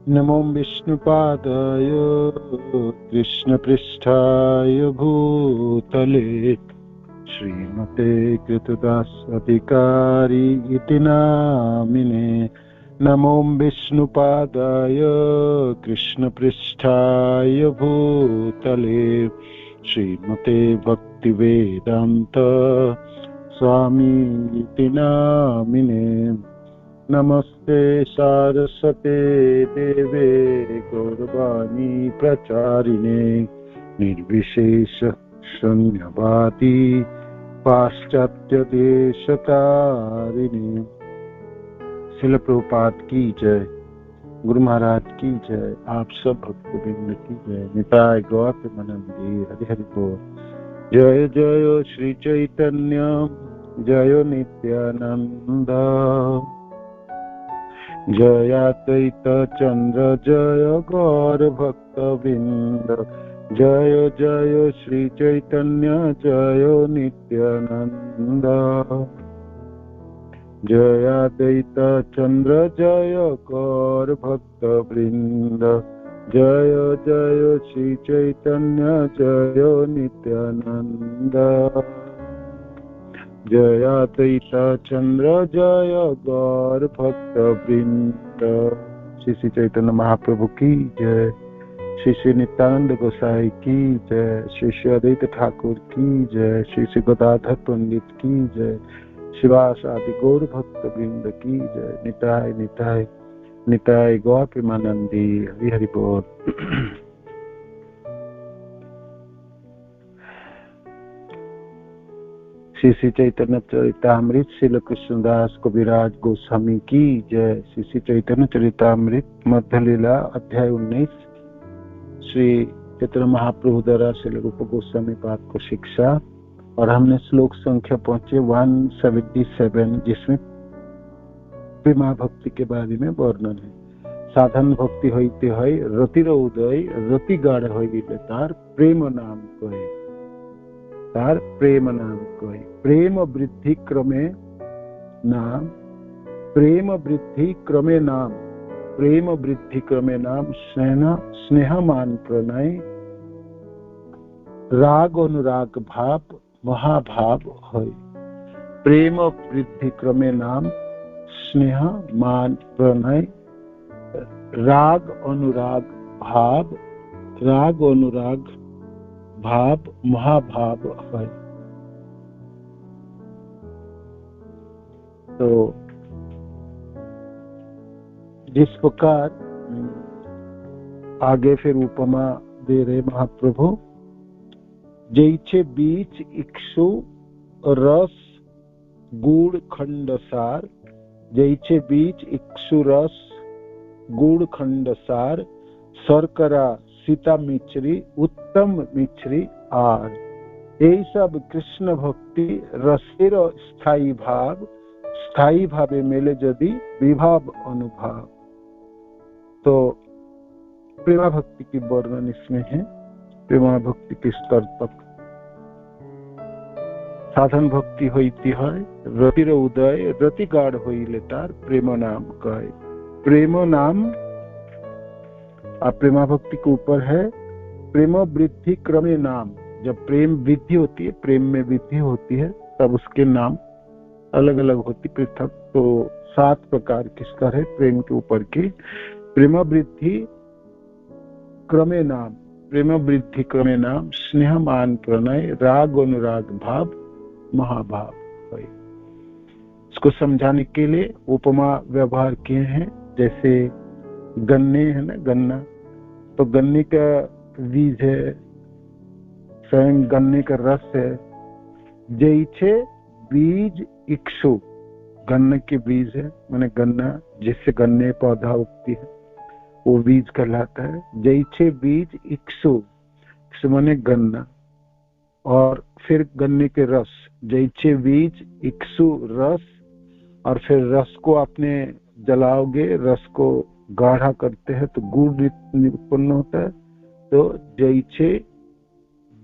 नमो विष्णुपादाय कृष्णपृष्ठाय भूतले श्रीमते कृतदासधिकारी इति नामिने। नमो विष्णुपादाय कृष्णपृष्ठाय भूतले श्रीमते भक्तिवेदांत स्वामी इति नामिने। नमस्ते सारस्वते देवे गौरवाणी प्रचारिणे निर्विशेष शून्यवादी पाश्चात्य देशतारिणे। शिल प्रभुपाद की जय, गुरु महाराज की जय, आप सब भक्तवृंद की जय। निताय गौतमानंदी हरि हरि बोल। जय जय श्री चैतन्य जय नित्यानंद जय अद्वैत चंद्र जय गौर भक्तवृंद। जय जय श्री चैतन्य जय नित्यानंद जय अद्वैत चंद्र जय गौर भक्तवृंद। जय जय श्री चैतन्य जय नित्यानंद जय अद्वैत चंद्र जय गौर भक्तवृंद। श्री श्री चैतन्य महाप्रभु की जय, श्री श्री नित्यानंद गोसाई की जय, श्री श्री अद्वैत ठाकुर की जय, श्री श्री गदाधर पंडित की जय, शिवास आदि गौर भक्तवृंद की जय। निताय निताय निताय गौर प्रेमानंदी हरि हरि बोल। श्री श्री चैतन्य चरितामृत श्रील कृष्णदास कविराज गोस्वामी की जय। श्री श्री चैतन्य चरितामृत मध्य लीला अध्याय 19 श्री चैतन्य महाप्रभु द्वारा श्रील रूप गोस्वामी पाद को शिक्षा। और हमने श्लोक संख्या पहुंचे 177 जिसमें प्रेमा भक्ति के बारे में वर्णन है। साधन भक्ति होते है रतिर उदय रति गाढ़ होइले तार प्रेम नाम कहे, तार प्रेम नाम कहे। प्रेम वृद्धि क्रमे नाम, प्रेम वृद्धि क्रमे नाम, प्रेम वृद्धि क्रमे नाम स्नेहमान प्रणय राग अनुराग भाव महाभाव है। प्रेम वृद्धि क्रमे नाम स्नेह मान प्रणय राग अनुराग भाव, राग अनुराग भाव महाभाव है। तो जिस प्रकार आगे फिर उपमा दे रहे महाप्रभु, जैसे बीच इक्षु रस गुड़ खंडसार, जैसे बीच इक्षु रस गुड़ खंडसार शर्करा सीता मिश्री उत्तम मिश्री आर। यही सब कृष्ण भक्ति रसेर स्थायी भावे मेले यदि विभाव अनुभाव। तो प्रेमा भक्ति की वर्णन इसमें है। प्रेमा भक्ति के स्तर तक साधन भक्ति होती है रतिर उदय रति गाढ़ होइले तार प्रेम नाम कहे। प्रेम नाम प्रेमा भक्ति के ऊपर है। प्रेम वृद्धि क्रमे नाम, जब प्रेम वृद्धि होती है, प्रेम में वृद्धि होती है, तब उसके नाम अलग अलग होती पृथक। तो 7 प्रकार के स्तर है प्रेम के ऊपर के। प्रेम वृद्धि क्रमे नाम, प्रेम वृद्धि क्रमे नाम स्नेह मान प्रणय राग अनुराग भाव महाभाव है। इसको समझाने के लिए उपमा व्यवहार किए हैं। जैसे गन्ने है ना, गन्ना, तो गन्ने का बीज है, स्वयं गन्ने का रस है। जैसे बीज इक्षु, गन्ने के बीज है, माने गन्ना जिससे गन्ने पौधा उगती है वो बीज कहलाता है। जैसे बीज इक्षु, इक्षु माने गन्ना, और फिर गन्ने के रस, जैसे बीज इक्षु रस, और फिर रस को आपने जलाओगे, रस को गाढ़ा करते हैं तो गुड़ उत्पन्न होता है। तो जैसे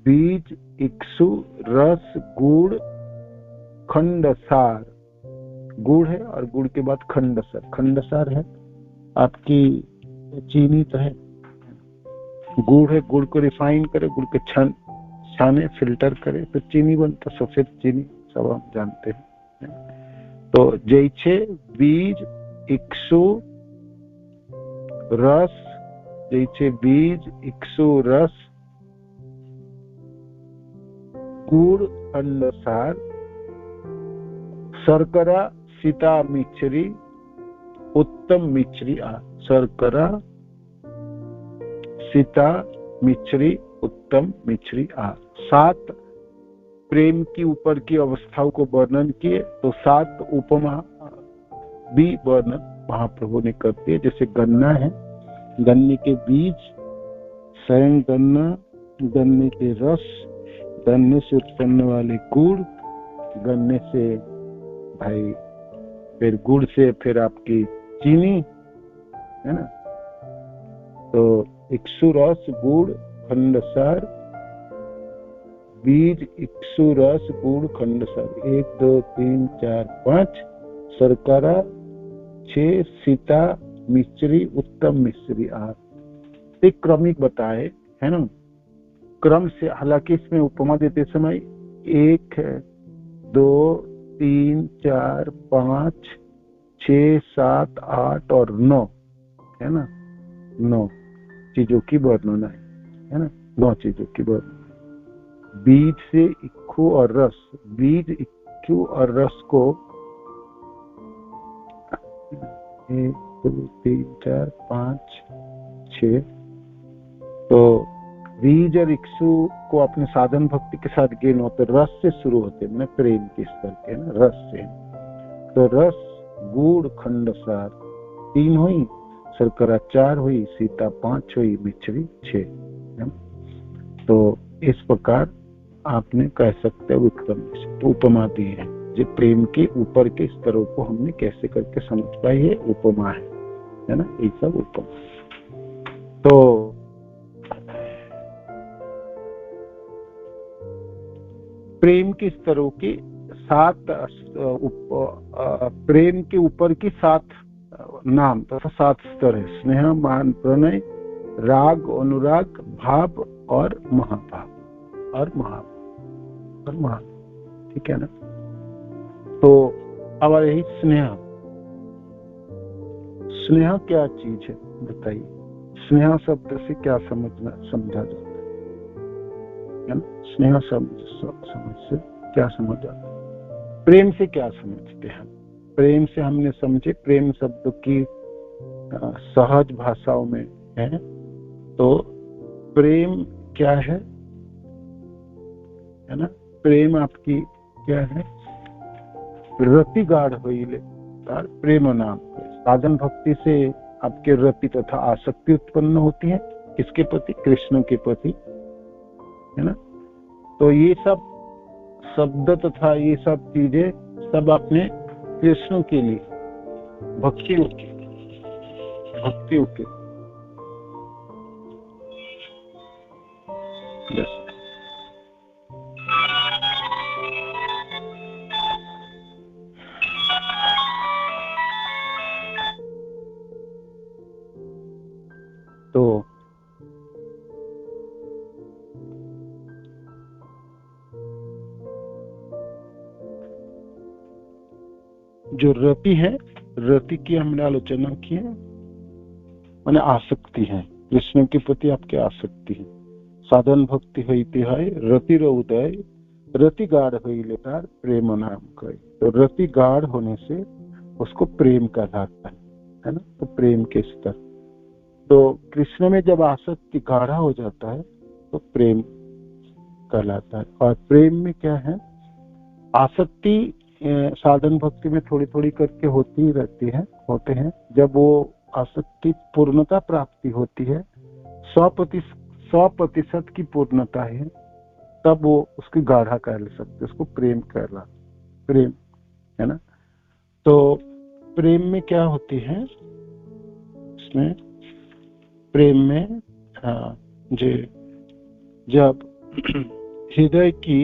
बीज इक्षु रस गुड़ खंडसार, गुड़ है और गुड़ के बाद खंडसार, खंडसार है आपकी चीनी तो है, गुड़ है, गुड़ को रिफाइन करे, गुड़ के छाने फिल्टर करे तो चीनी बनता, सफेद चीनी, सब हम जानते हैं। तो जैसे बीज इक्षु रस, जैसे बीज इक्षु रस गुड़ अंडसार शर्करा सीता मिश्री उत्तम मिश्री आ, शर्करा सीता मिश्री उत्तम मिश्री आ। 7 प्रेम की ऊपर की अवस्थाओं को वर्णन किए, तो 7 उपमा भी वर्णन महाप्रभु ने कर दिए। जैसे गन्ना है, गन्ने के बीज, स्वयं गन्ना, गन्ने के रस, गन्ने से उत्पन्न वाले गुड़, गन्ने से भाई फिर गुड़ से फिर आपकी चीनी है ना। तो इक्षु रस गुड़ खंडसार, बीज इक्षु रस गुड़ खंडसार 1 2 3 4 5, शर्करा 6, सीता मिश्री उत्तम मिश्री 8। एक क्रमिक बताए है ना, क्रम से। हालांकि इसमें उपमा देते समय 1 2 3 4 5 6 7 8 और 9 है ना, 9 चीजों की वर्णन है ना, 9 चीजों की वर्णन। बीज से इक्षु और रस, बीज इक्षु और रस को 1 2 3 4 5 6, तो बीज और इक्षु को अपने साधन भक्ति के साथ गिनो तो रस से शुरू होते हैं, प्रेम के स्तर के ना, रस से। तो रस गुड़ खंडसार 3 हुई, शर्करा 4 हुई, सीता 5 हुई, मिश्री 6। तो इस प्रकार आपने कह सकते हो उत्तम उपमा दी है। जो प्रेम के ऊपर के स्तरों को हमने कैसे करके समझ पाई है, उपमा है ना, ये सब उपमा। तो प्रेम के स्तरों की 7 प्रेम के ऊपर की 7 नाम तथा 7 स्तर है। स्नेह, मान, प्रणय, राग, अनुराग, भाव और महाभाव और महाभाव, ठीक है ना। तो अब यही स्नेह, स्नेह क्या चीज है बताइए। स्नेह शब्द से क्या समझा जाता है, स्नेह शब्द समझ से क्या समझ आता है, प्रेम से क्या समझते हैं। प्रेम से हमने समझे, प्रेम शब्द की सहज भाषाओं में है। तो प्रेम क्या है ना, प्रेम आपकी क्या है, रति गाढ़ होइले तार प्रेम नाम। साधन भक्ति से आपके रति तथा आसक्ति उत्पन्न होती है, किसके प्रति, कृष्ण के प्रति, है ना। तो ये सब शब्द तथा ये सब चीजें सब अपने कृष्ण के लिए, भक्तियों के तो जो रति है, रति की हमने आलोचना की है, माने आसक्ति है, कृष्ण के प्रति आपकी आसक्ति है। साधन भक्ति होती है रति उदय, रति गाढ़ होइले तार प्रेम नाम कहे। तो रति गाढ़ होने से उसको प्रेम कहलाता है ना। तो प्रेम के स्तर, तो कृष्ण में जब आसक्ति गाढ़ा हो जाता है तो प्रेम कहलाता है। और प्रेम में क्या है, आसक्ति साधन भक्ति में थोड़ी थोड़ी करके होती ही रहती है, होते हैं। जब वो आसक्ति पूर्णता प्राप्ति होती है, 100% की पूर्णता है, तब वो उसकी गाढ़ा कह सकते, उसको प्रेम कहला, प्रेम है ना। तो प्रेम में क्या होती है, इसमें प्रेम में जब हृदय की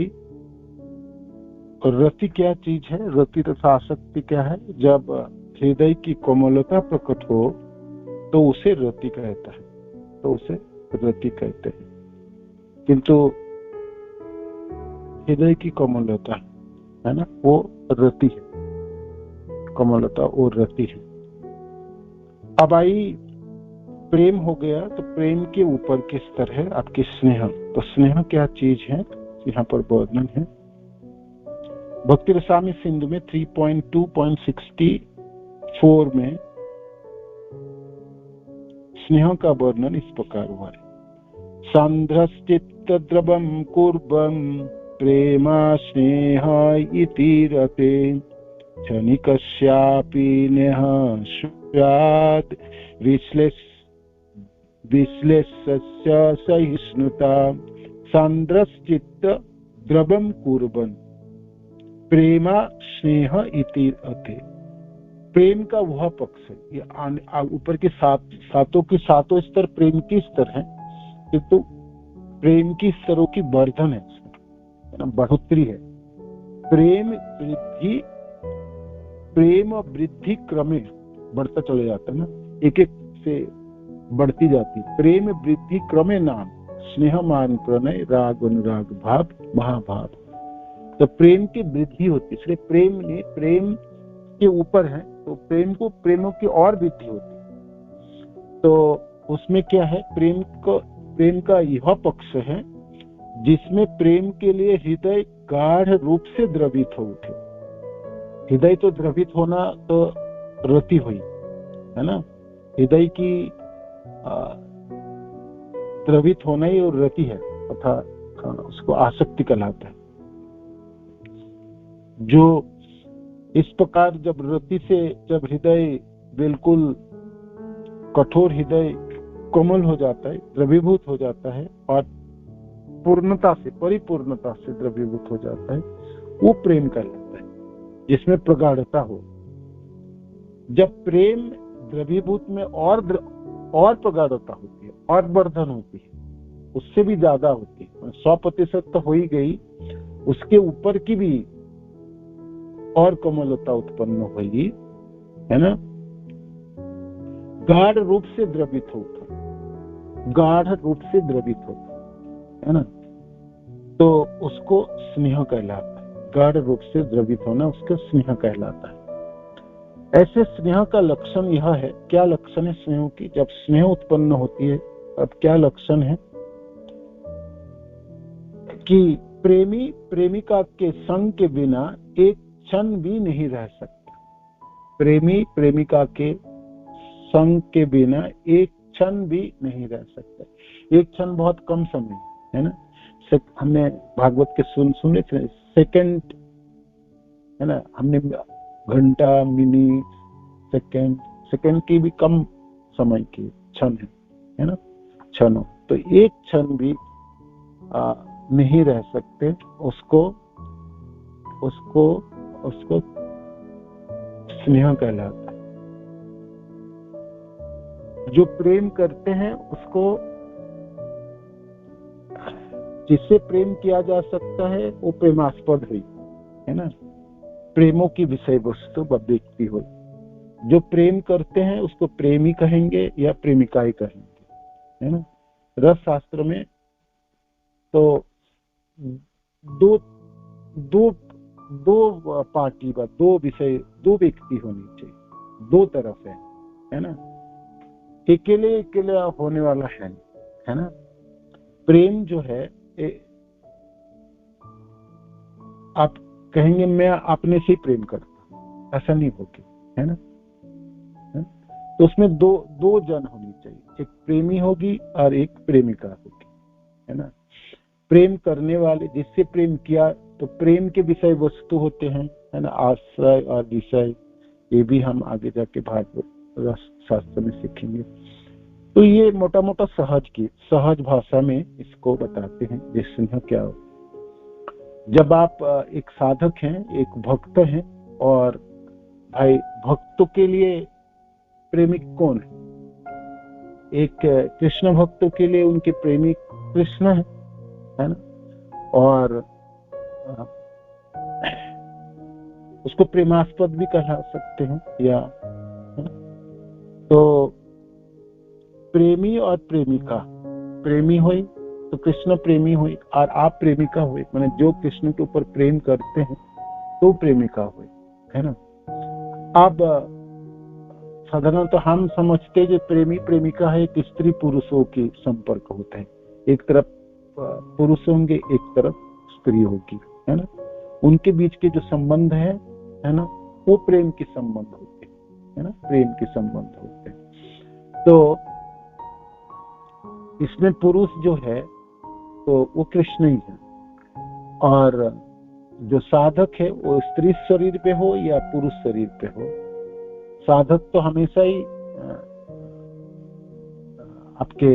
रति क्या चीज है, रति तथा आसक्ति क्या है, जब हृदय की कोमलता प्रकट हो तो उसे रति कहता है, तो उसे रति कहते हैं। किंतु हृदय की कोमलता है ना, वो रति है, कोमलता वो रति है। अब आई प्रेम हो गया, तो प्रेम के ऊपर के स्तर है आपकी स्नेह। तो स्नेह क्या चीज है, यहाँ पर वर्णन है भक्ति रसामी सिंधु में 3.2.64 में स्नेह का वर्णन इस प्रकार हुआ है। सांद्रश्चित्त द्रवम कुर्बन प्रेमा स्नेह इति रते क्षणिकस्यापि नेह स्यात् विश्लेषस्य सहिष्णुता। सांद्रश्चित्त द्रवम कुर्बन प्रेमा स्नेह इति रते। प्रेम का वह पक्ष है, ये ऊपर के सातों स्तर प्रेम की स्तर है, किंतु प्रेम की स्तरों की वर्धन है, बढ़ोतरी है। प्रेम वृद्धि क्रमे बढ़ता चले जाता है ना, एक एक से बढ़ती जाती। प्रेम वृद्धि क्रमे नाम स्नेह मान प्रणय राग अनुराग भाव महाभाव। तो प्रेम की वृद्धि होती है, इसलिए प्रेम के ऊपर है, तो प्रेमों की और वृद्धि होती है। तो उसमें क्या है, प्रेम का यह पक्ष है जिसमें प्रेम के लिए हृदय गाढ़ रूप से द्रवित हो उठे। हृदय तो द्रवित होना तो रति हुई है ना, हृदय की द्रवित होना ही और रति है, तथा उसको आसक्ति कहलाता है। जो इस प्रकार जब रति से जब हृदय बिल्कुल कठोर हृदय कोमल हो जाता है, द्रवीभूत हो जाता है और परिपूर्णता से द्रवीभूत हो जाता है, वो प्रेम कहलाता है, जिसमें प्रगाढ़ता हो। जब प्रेम द्रवीभूत में और प्रगाढ़ता होती है और वर्धन होती है, उससे भी ज्यादा होती है, 100% तो हो ही गई, उसके ऊपर की भी और कोमलता उत्पन्न होगी, है ना। गाढ़ रूप से द्रवित होता, गाढ़ रूप से द्रवित होता है ना, तो उसको स्नेह कहलाता है। गाढ़ रूप से द्रवित होना उसको स्नेह कहलाता है। ऐसे स्नेह का लक्षण यह है, क्या लक्षण है स्नेह की, जब स्नेह उत्पन्न होती है अब क्या लक्षण है कि प्रेमी प्रेमिका के संग के बिना एक क्षण भी नहीं रह सकता। प्रेमी प्रेमिका के संग के बिना एक क्षण भी नहीं रह सकता। एक क्षण बहुत कम समय है ना, हमने भागवत के सुने थे, सेकंड है ना, हमने घंटा मिनट सेकंड की भी कम समय की क्षण है ना, क्षणों। तो एक क्षण भी नहीं रह सकते, उसको स्नेह कहलाता है। जो प्रेम करते हैं उसको, जिससे प्रेम किया जा सकता है वो प्रेमास्पद हुई है ना, प्रेमों की विषय वस्तु व्यक्ति हो। जो प्रेम करते हैं उसको प्रेमी कहेंगे या प्रेमिकाएं कहेंगे, है ना। रस शास्त्र में तो दो पार्टी का, दो विषय, दो व्यक्ति होनी चाहिए, दो तरफ है ना, अकेले होने वाला है ना। प्रेम जो है आप कहेंगे मैं अपने से ही प्रेम करता, ऐसा नहीं होगी, है ना। तो उसमें दो जन होनी चाहिए, एक प्रेमी होगी और एक प्रेमिका होगी, है ना। प्रेम करने वाले, जिससे प्रेम किया, तो प्रेम के विषय वस्तु होते हैं, है ना, आश्रय और विषय। ये भी हम आगे जाके भागवत रस शास्त्र में सीखेंगे। तो ये मोटा मोटा सहज भाषा में इसको बताते हैं कि स्नेह क्या हो। जब आप एक साधक हैं, एक भक्त हैं, और भाई भक्तों के लिए प्रेमिक कौन है? एक कृष्ण भक्तों के लिए उनके प्रेमिक कृष्ण है ना, और उसको प्रेमास्पद भी कहा सकते हैं, या तो प्रेमी और प्रेमिका, प्रेमी हुई तो कृष्ण प्रेमी हुई और आप प्रेमिका हुई, माने जो कृष्ण के ऊपर प्रेम करते हैं तो प्रेमिका हुई, है ना। अब साधारण तो हम समझते हैं कि प्रेमी प्रेमिका है एक स्त्री पुरुषों के संपर्क होते हैं, एक तरफ पुरुष होंगे एक तरफ स्त्री होगी, है ना। उनके बीच के जो संबंध है ना, वो प्रेम के संबंध होते हैं, है ना, प्रेम के संबंध होते हैं। तो इसमें पुरुष जो है तो वो कृष्ण ही है, और जो साधक है वो स्त्री शरीर पे हो या पुरुष शरीर पे हो, साधक तो हमेशा ही आपके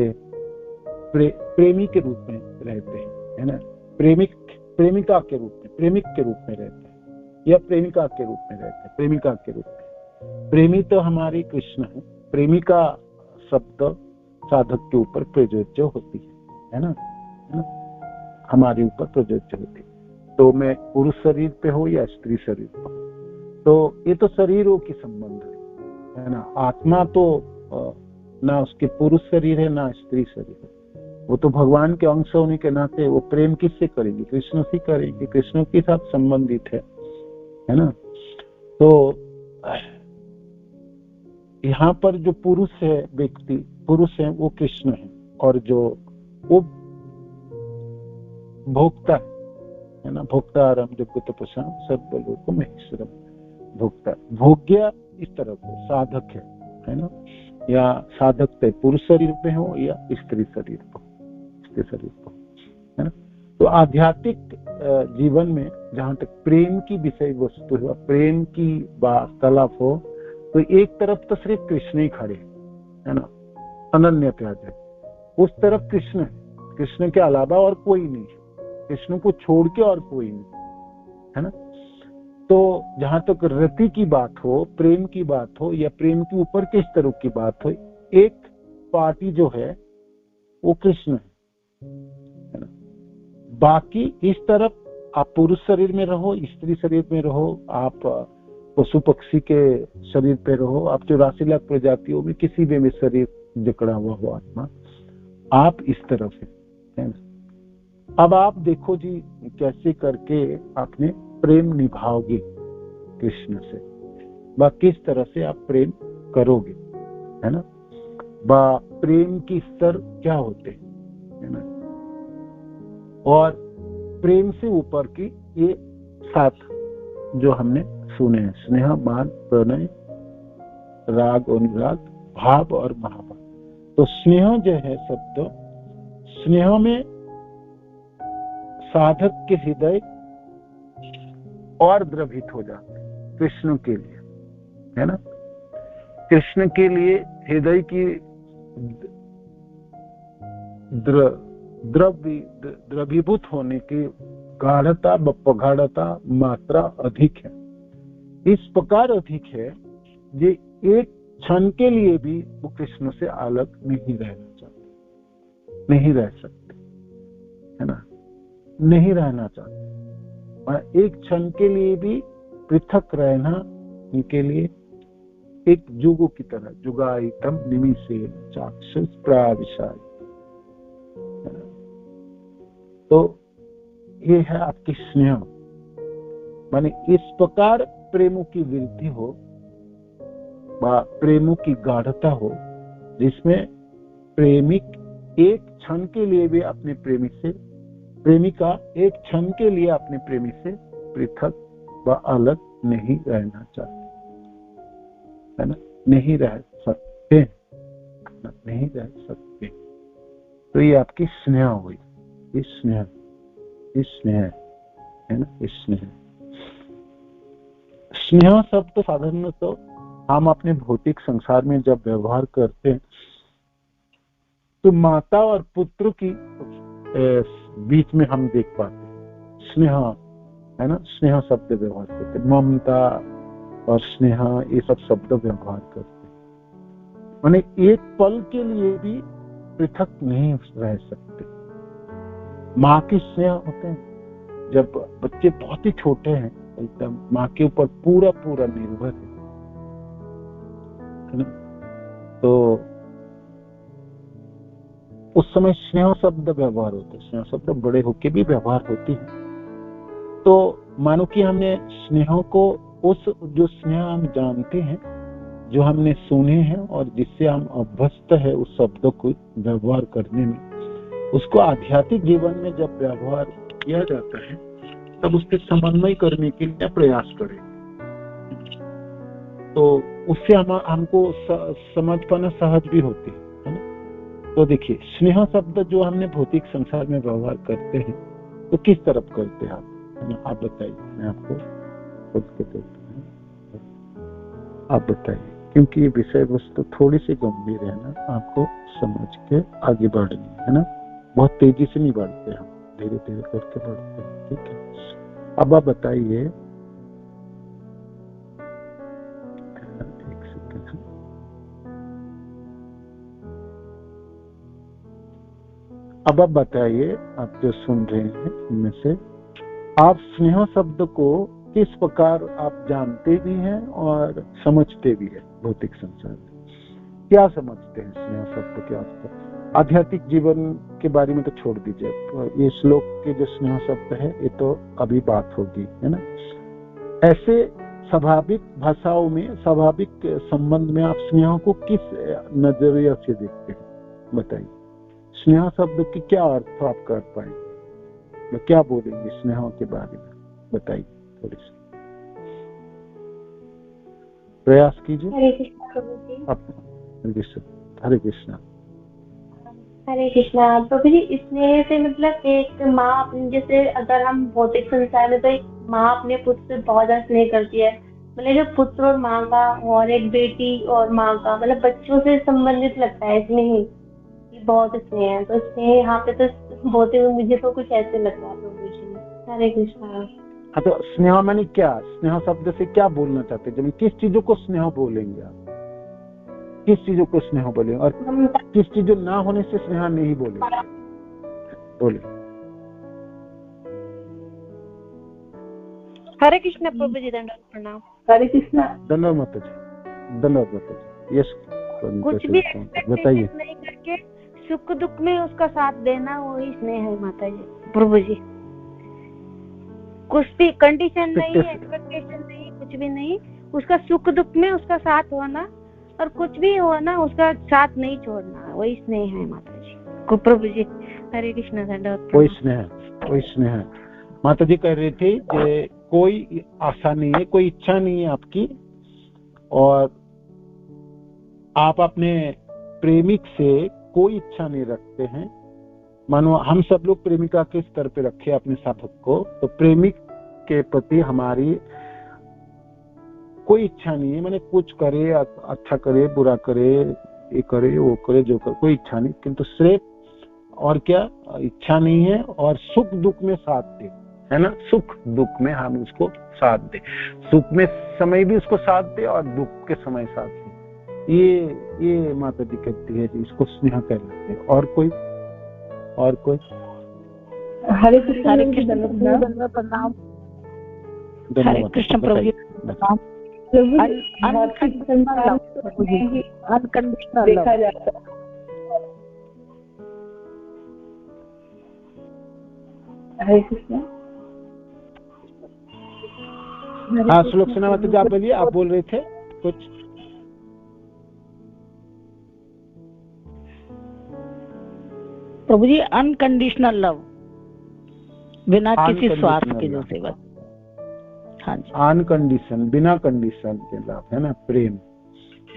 प्रेमी के रूप में रहते हैं, है ना, प्रेमिका के रूप में, प्रेमिक के रूप में रहते हैं या प्रेमिका के रूप में रहते हैं, प्रेमिका के रूप में। प्रेमी तो हमारी कृष्ण है, प्रेमिका शब्द साधक के ऊपर प्रयोज्य होती है ना, हमारे ऊपर प्रयोज्य होती है। तो मैं पुरुष शरीर पे हो या स्त्री शरीर पे, तो ये तो शरीरों की संबंध है ना। आत्मा तो ना उसके पुरुष शरीर है ना स्त्री शरीर है, वो तो भगवान के अंश होने के नाते वो प्रेम किससे करेंगे, कृष्ण से करेंगे, कृष्ण के साथ संबंधित है ना। तो यहाँ पर जो पुरुष है, व्यक्ति पुरुष है वो कृष्ण है, और जो वो भोक्ता है ना, भोक्तारम जगतपसाम सर्वलोक महेश्वरम, भोक्ता भोग्य इस तरह को साधक है ना, या साधक तो पुरुष शरीर पे हो या स्त्री शरीर पर, स्त्री शरीर पर, है ना। तो आध्यात्मिक जीवन में जहां तक प्रेम की विषय वस्तु है, प्रेम की वार्तालाप हो, तो एक तरफ तो सिर्फ कृष्ण ही खड़े है ना, अनन्य प्याज है, उस तरफ कृष्ण है, कृष्ण के अलावा और कोई नहीं है, कृष्ण को छोड़ के और कोई नहीं, है ना। तो जहां तक रति की बात हो, प्रेम की बात हो, या प्रेम के ऊपर किस तरह की बात हो, एक पार्टी जो है वो कृष्ण है ना। बाकी इस तरफ आप पुरुष शरीर में रहो, स्त्री शरीर में रहो, आप पशु पक्षी के शरीर पे रहो, आप 84 लाख प्रजातियों में किसी भी में शरीर जकड़ा हुआ हो आत्मा, आप इस तरफ है ना। अब आप देखो जी कैसे करके आपने प्रेम निभाओगे कृष्ण से, व किस तरह से आप प्रेम करोगे, है ना, व प्रेम की स्तर क्या होते हैं, है ना। और प्रेम से ऊपर की ये 7 जो हमने सुने हैं, स्नेह, मान, प्रणय, राग, अनुराग, भाव और महाभाव। तो स्नेह जो है शब्द, स्नेह में साधक के हृदय और द्रवित हो जाते हैं कृष्ण के लिए, है ना। कृष्ण के लिए हृदय की द्रवीभूत होने की गाढ़ता व प्रगाढ़ता मात्रा अधिक है, इस प्रकार अधिक है ये एक क्षण के लिए भी वो कृष्ण से अलग नहीं रहना चाहते, नहीं रह सकते, है ना, नहीं रहना चाहते। और एक क्षण के लिए भी पृथक रहना उनके लिए एक जुगों की तरह, जुगायितम निमिषे चाक्षुष प्राविशाय। तो ये है आपकी स्नेह, माने इस प्रकार प्रेमों की वृद्धि हो, प्रेमों की गाढ़ता हो, जिसमें प्रेमिक एक क्षण के लिए भी अपने प्रेमी से, प्रेमिका एक क्षण के लिए अपने प्रेमी से पृथक व अलग नहीं रहना चाहती, है ना, नहीं रह सकते, नहीं रह सकते। तो ये आपकी स्नेह हुई, इस स्नेह है ना, इस स्नेह। स्नेह शब्द तो साधारण तो हम अपने भौतिक संसार में जब व्यवहार करते हैं तो माता और पुत्र की बीच में हम देख पाते हैं स्नेह, है ना, स्नेह शब्द व्यवहार करते हैं, ममता और स्नेह ये सब शब्द व्यवहार करते हैं, माने एक पल के लिए भी पृथक नहीं रह सकते। माँ के स्नेह होते हैं, जब बच्चे बहुत ही छोटे हैं एकदम माँ के ऊपर पूरा पूरा निर्भर है ना, तो उस समय स्नेह शब्द व्यवहार होते, स्नेह शब्द बड़े होके भी व्यवहार होती है। तो मानो कि हमने स्नेह को, उस जो स्नेह हम जानते हैं, जो हमने सुने हैं और जिससे हम अभ्यस्त है उस शब्द को व्यवहार करने में, उसको आध्यात्मिक जीवन में जब व्यवहार किया जाता है तब उसके समन्वय करने के लिए प्रयास करें, तो उससे हमको समझ पाना सहज भी होती है ना। तो देखिए, स्नेह शब्द जो हमने भौतिक संसार में व्यवहार करते हैं तो किस तरफ करते हैं आप बताइए। मैं आपको खुद के देता हूं, आप बताइए, क्योंकि ये विषय वस्तु थोड़ी सी गंभीर है ना, आपको समझ के आगे बढ़नी है ना। बहुत तेजी से नहीं बढ़ते हम, धीरे धीरे करके बढ़ते हैं, ठीक है। अब आप बताइए, एक सेकंड, अब आप बताइए, आप जो सुन रहे हैं इनमें से आप स्नेह शब्द को किस प्रकार आप जानते भी हैं और समझते भी हैं भौतिक संसार में। क्या समझते हैं स्नेह शब्द के आसपास? आध्यात्मिक जीवन के बारे में तो छोड़ दीजिए, ये श्लोक के जो स्नेह शब्द है ये तो अभी बात होगी, है ना। ऐसे स्वाभाविक भाषाओं में, स्वाभाविक संबंध में आप स्नेह को किस नजरिया से देखते हैं, बताइए। स्नेह शब्द की क्या अर्थ आप कर पाएंगे, क्या बोलेंगे स्नेह के बारे में, बताइए, थोड़ी सी प्रयास कीजिए। हरे कृष्णा प्रभु जी। हरे कृष्णा। हरे कृष्णा प्रभु जी। स्नेह से मतलब एक माँ, जैसे अगर हम भौतिक संसार में तो एक माँ अपने पुत्र से बहुत ज्यादा स्नेह करती है, मतलब जो पुत्र और माँ का, और एक बेटी और माँ का, मतलब बच्चों से संबंधित लगता है स्नेह, ये बहुत स्नेह है। तो स्नेह यहाँ पे तो भौतिक, मुझे तो कुछ ऐसे लगता है प्रभु जी। हरे कृष्णा। हाँ, तो स्नेह माने क्या? स्नेह शब्द से क्या बोलना चाहते हैं? जब किस चीजों को स्नेह बोलेंगे आप, किस चीजों को स्नेह बोलेंगे और किस चीजों ना होने से स्नेह नहीं बोलेंगे, बोले। हरे कृष्णा प्रभु जी, दंडवत प्रणाम। हरे कृष्णा। धन्यवाद माता जी, धन्यवाद माता जी। यस, कुछ भी एक्सपेक्टेशन नहीं करके सुख दुख में उसका साथ देना, वही स्नेह है माता जी, प्रभु जी। कुछ भी कंडीशन नहीं, एक्सपेक्टेशन नहीं, कुछ भी नहीं, उसका सुख दुख में उसका साथ होना, और कुछ भी होना उसका साथ नहीं छोड़ना, वही स्नेह है माता जी को, प्रभु जी। हरे कृष्ण, धन्यवाद। कोई स्नेह, कोई स्नेह। माता जी कह रही थी कि कोई आशा नहीं है, कोई इच्छा नहीं है आपकी, और आप अपने प्रेमिक से कोई इच्छा नहीं रखते हैं। मानो हम सब लोग प्रेमिका के स्तर पे रखे अपने साधक को, तो प्रेमिक के प्रति हमारी कोई इच्छा नहीं है। मैंने कुछ करे, अच्छा करे, बुरा करे, ये करे, वो करे, जो करे, कोई इच्छा नहीं, किंतु सिर्फ और क्या इच्छा नहीं है, और सुख दुख में साथ दे, है ना। सुख दुख में हम उसको साथ दे, सुख में समय भी उसको साथ दे और दुख के समय साथ दे। ये माता जी कहती है जी, इसको स्नेह कहते हैं। और कोई हरे कृष्ण, हरे कृष्ण प्रणाम। हरे कृष्ण प्रभु जी, प्रणाम। अनकंडीशनल देखा जाता है। हरे कृष्ण। हाँ, श्लोक सुना माता जी, आप बोलिए, आप बोल रहे थे कुछ। प्रभु जी, अनकंडीशनल लव, बिना किसी स्वार्थ के जो सेवा। हाँ जी, अनकंडीशन, बिना कंडीशन के लव, है ना, प्रेम,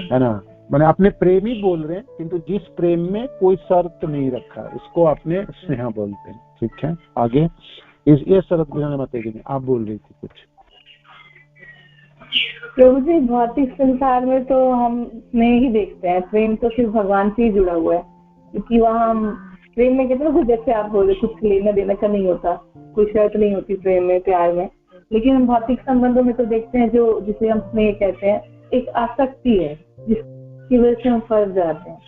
है ना। मैंने अपने प्रेम ही बोल रहे हैं, किंतु जिस प्रेम में कोई शर्त नहीं रखा, उसको अपने स्नेह बोलते हैं, ठीक है। आगे ये शरत बिना माता जी ने, आप बोल रही थी कुछ। प्रभु जी, भौतिक संसार में तो हम स्नेह ही देखते हैं, प्रेम तो सिर्फ भगवान से ही जुड़ा हुआ है, क्योंकि वहाँ हम प्रेम में कहते हैं, जैसे आप बोले, कुछ लेना देना का नहीं होता, कोई शर्त नहीं होती प्रेम में, प्यार में। लेकिन हम भौतिक संबंधों में तो देखते हैं, जो जिसे हम स्नेह कहते हैं, एक आसक्ति है जिसकी वजह से हम फंस जाते हैं।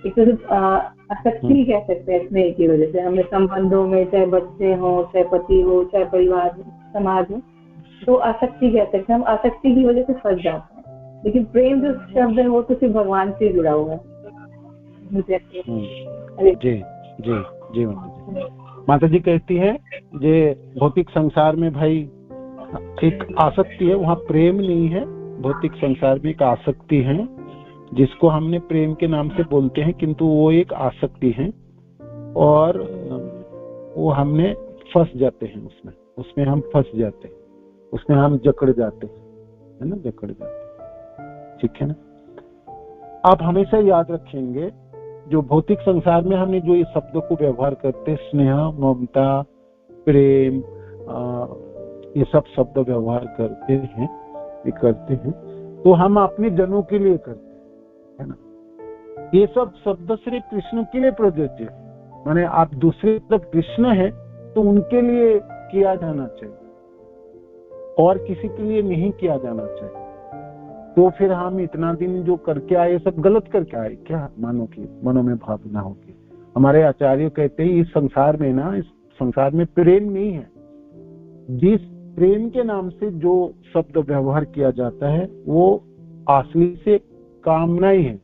एक तो आसक्ति कह सकते हैं स्नेह की वजह से, हमें संबंधों में, चाहे बच्चे हो, चाहे पति हो, चाहे परिवार, समाज में, तो आसक्ति कह सकते हैं। हम आसक्ति की वजह से फंस जाते हैं। लेकिन प्रेम जो शब्द है वो तो सिर्फ भगवान से जुड़ा हुआ है। मुझे जी जी जी माता जी कहती है जे भौतिक संसार में भाई एक आसक्ति है, वहाँ प्रेम नहीं है। भौतिक संसार में एक आसक्ति है जिसको हमने प्रेम के नाम से बोलते हैं, किंतु वो एक आसक्ति है और वो हमने फंस जाते हैं उसमें हम फंस जाते हैं, उसमें हम जकड़ जाते हैं, है ना, जकड़ जाते हैं। ठीक है ना। आप हमेशा याद रखेंगे जो भौतिक संसार में हमने जो ये शब्दों को व्यवहार करते, स्नेह, ममता, प्रेम, ये सब शब्द व्यवहार करते हैं, तो हम अपने जनों के लिए करते हैं, है ना। ये सब शब्द सिर्फ कृष्ण के लिए प्रযোज्य है। माने आप दूसरे जब कृष्ण है तो उनके लिए किया जाना चाहिए और किसी के लिए नहीं किया जाना चाहिए। तो फिर हम इतना दिन जो करके आए सब गलत करके आए क्या? मानो की मनो में भावना होगी। हमारे आचार्य कहते हैं इस संसार में ना, इस संसार में प्रेम नहीं है। जिस प्रेम के नाम से जो शब्द व्यवहार किया जाता है वो असली से कामनाएं है।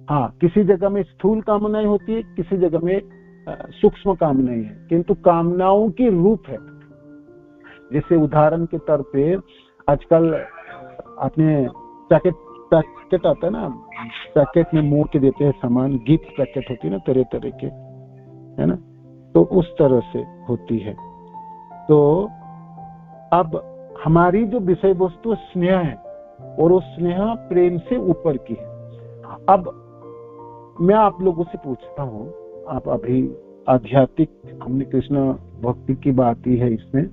हाँ, किसी जगह में स्थूल कामनाएं होती है, किसी जगह में सूक्ष्म कामनाएं है, किंतु कामनाओं की रूप है। जैसे उदाहरण के तौर पे आजकल आपने पैकेट आता है ना, पैकेट में मोड़ के देते हैं सामान, गिफ्ट पैकेट होती है ना तरह तरह के, है ना, तो उस तरह से होती है। तो अब हमारी जो विषय वस्तु स्नेह है और वो स्नेह प्रेम से ऊपर की है। अब मैं आप लोगों से पूछता हूँ, आप अभी आध्यात्मिक, हमने कृष्ण भक्ति की बात ही है इसमें,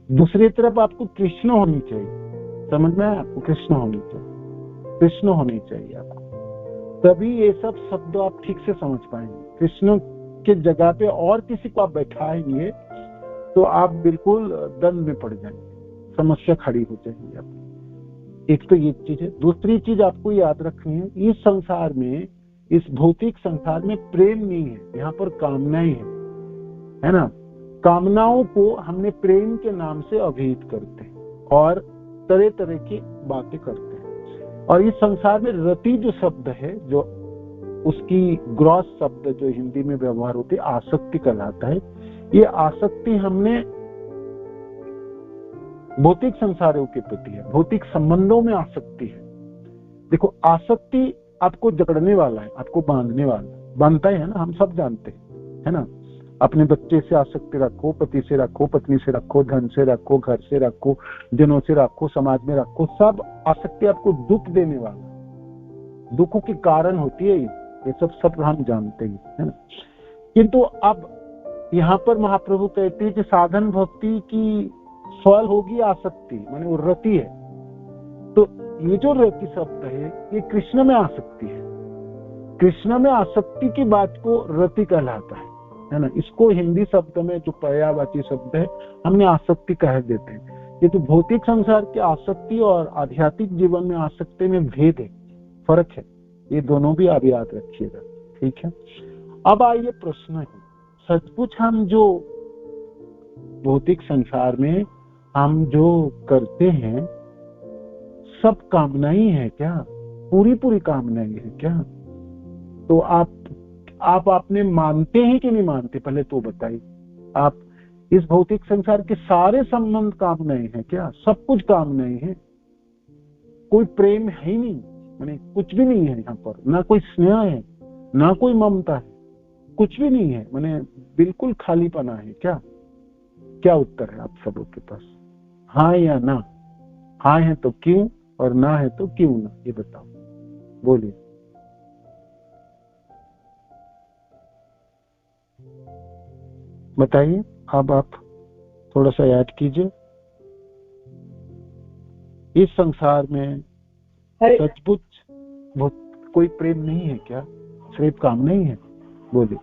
दूसरी तरफ आपको कृष्ण होनी चाहिए। समझ में? आपको कृष्ण होनी चाहिए, कृष्ण होनी चाहिए आपको, तभी ये सब शब्द आप ठीक से समझ पाएंगे। कृष्ण के जगह पे और किसी को आप बैठाएंगे तो आप बिल्कुल दंड में पड़ जाएंगे, समस्या खड़ी हो जाएगी आपकी। एक तो ये चीज है। दूसरी चीज आपको याद रखनी है, इस संसार में, इस भौतिक संसार में प्रेम नहीं है, यहाँ पर कामनाएं है ना। कामनाओं को हमने प्रेम के नाम से अभिहित करते हैं और तरह तरह की बातें करते हैं। और इस संसार में रति जो शब्द है, जो उसकी ग्रॉस शब्द जो हिंदी में व्यवहार होती है, आसक्ति कहलाता है। ये आसक्ति हमने भौतिक संसारों के प्रति है, भौतिक संबंधों में आसक्ति है। देखो, आसक्ति आपको जकड़ने वाला है, आपको बांधने वाला है, बांधता है ना, हम सब जानते हैं, है ना। अपने बच्चे से आसक्ति रखो, पति से रखो, पत्नी से रखो, धन से रखो, घर से रखो, जनों से रखो, समाज में रखो, सब आसक्ति आपको दुख देने वाला, दुखों के कारण होती है। ये सब हम जानते हैं, है ना। किंतु अब यहाँ पर महाप्रभु कहते हैं कि साधन भक्ति की फल होगी आसक्ति, माने वो रति है। तो ये जो रति शब्द है ये कृष्ण में आसक्ति है। कृष्ण में आसक्ति की बात को रति कहलाता है ना। इसको हिंदी शब्द में जो पर्यायवाची शब्द है हमने आसक्ति कह देते हैं। ये तो भौतिक संसार की आसक्ति और आध्यात्मिक जीवन में आसक्ति में भेद है, फर्क है। ये दोनों भी आप याद रखिएगा, ठीक है। अब आइए प्रश्न है, सचमुच हम जो भौतिक संसार में हम जो करते हैं सब कामनाएं है क्या? पूरी कामनाएं है क्या? तो आप आपने मानते हैं कि नहीं मानते, पहले तो बताइए। आप इस भौतिक संसार के सारे संबंध कामनाएं हैं क्या? सब कुछ कामनाएं हैं, कोई प्रेम है ही नहीं, माने कुछ भी नहीं है यहाँ पर, ना कोई स्नेह है, ना कोई ममता है, कुछ भी नहीं है, माने बिल्कुल खालीपना है क्या? क्या उत्तर है आप सबों के पास? हाँ या ना? हाँ है तो क्यों और ना है तो क्यों ना, ये बताओ, बोलिए। बताइए, अब आप थोड़ा सा याद कीजिए। इस संसार में सचमुच कोई प्रेम नहीं है क्या? सिर्फ काम नहीं है? बोलिए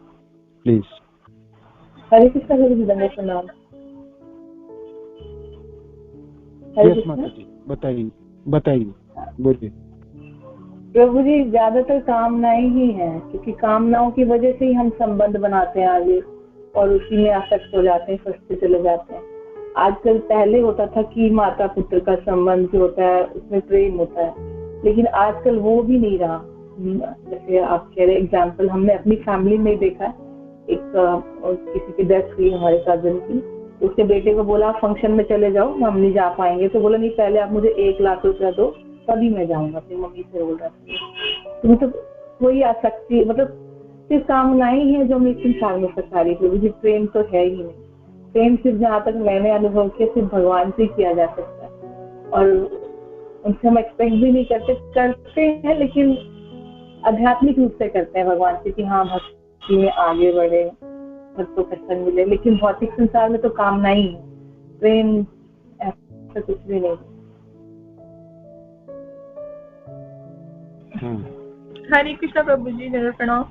प्लीज। हरे कृष्ण गुरु जी, दंडवत प्रणाम। यस माता जी, बताइए बोलिए। प्रभु जी, ज्यादातर कामनाएं ही हैं, क्योंकि कामनाओं की वजह से ही हम संबंध बनाते हैं आगे और उसी में आसक्त हो जाते हैं, फंसते चले जाते हैं। आजकल पहले होता था कि माता पुत्र का संबंध जो होता है उसमें प्रेम होता है, लेकिन आजकल वो भी नहीं रहा। जैसे आप कह रहे एग्जाम्पल, हमने अपनी फैमिली में देखा है। एक किसी की डेथ हुई हमारे कजन की, उसके बेटे को बोला फंक्शन में चले जाओ, हम नहीं जा पाएंगे। तो बोला नहीं, पहले आप मुझे 1 लाख रुपया दो तभी मैं जाऊंगा। अपनी मम्मी से बोल रहा था। तो मतलब वही आसक्ति, मतलब सिर्फ कामनाएं ही है जो हम इस संसार में सकारी थे, मुझे प्रेम तो है ही नहीं। प्रेम सिर्फ जहाँ तक मैंने अनुभव किया सिर्फ भगवान से किया जा सकता है, और उनसे हम एक्सपेक्ट भी नहीं करते हैं, लेकिन आध्यात्मिक रूप से करते हैं भगवान से कि हाँ भक्ति में आगे बढ़े, भक्तों का संग मिले। लेकिन भौतिक संसार में तो कामना ही है, प्रेम ऐसा कुछ भी नहीं। हरे कृष्णा प्रभु जी, जरूर प्रणाम।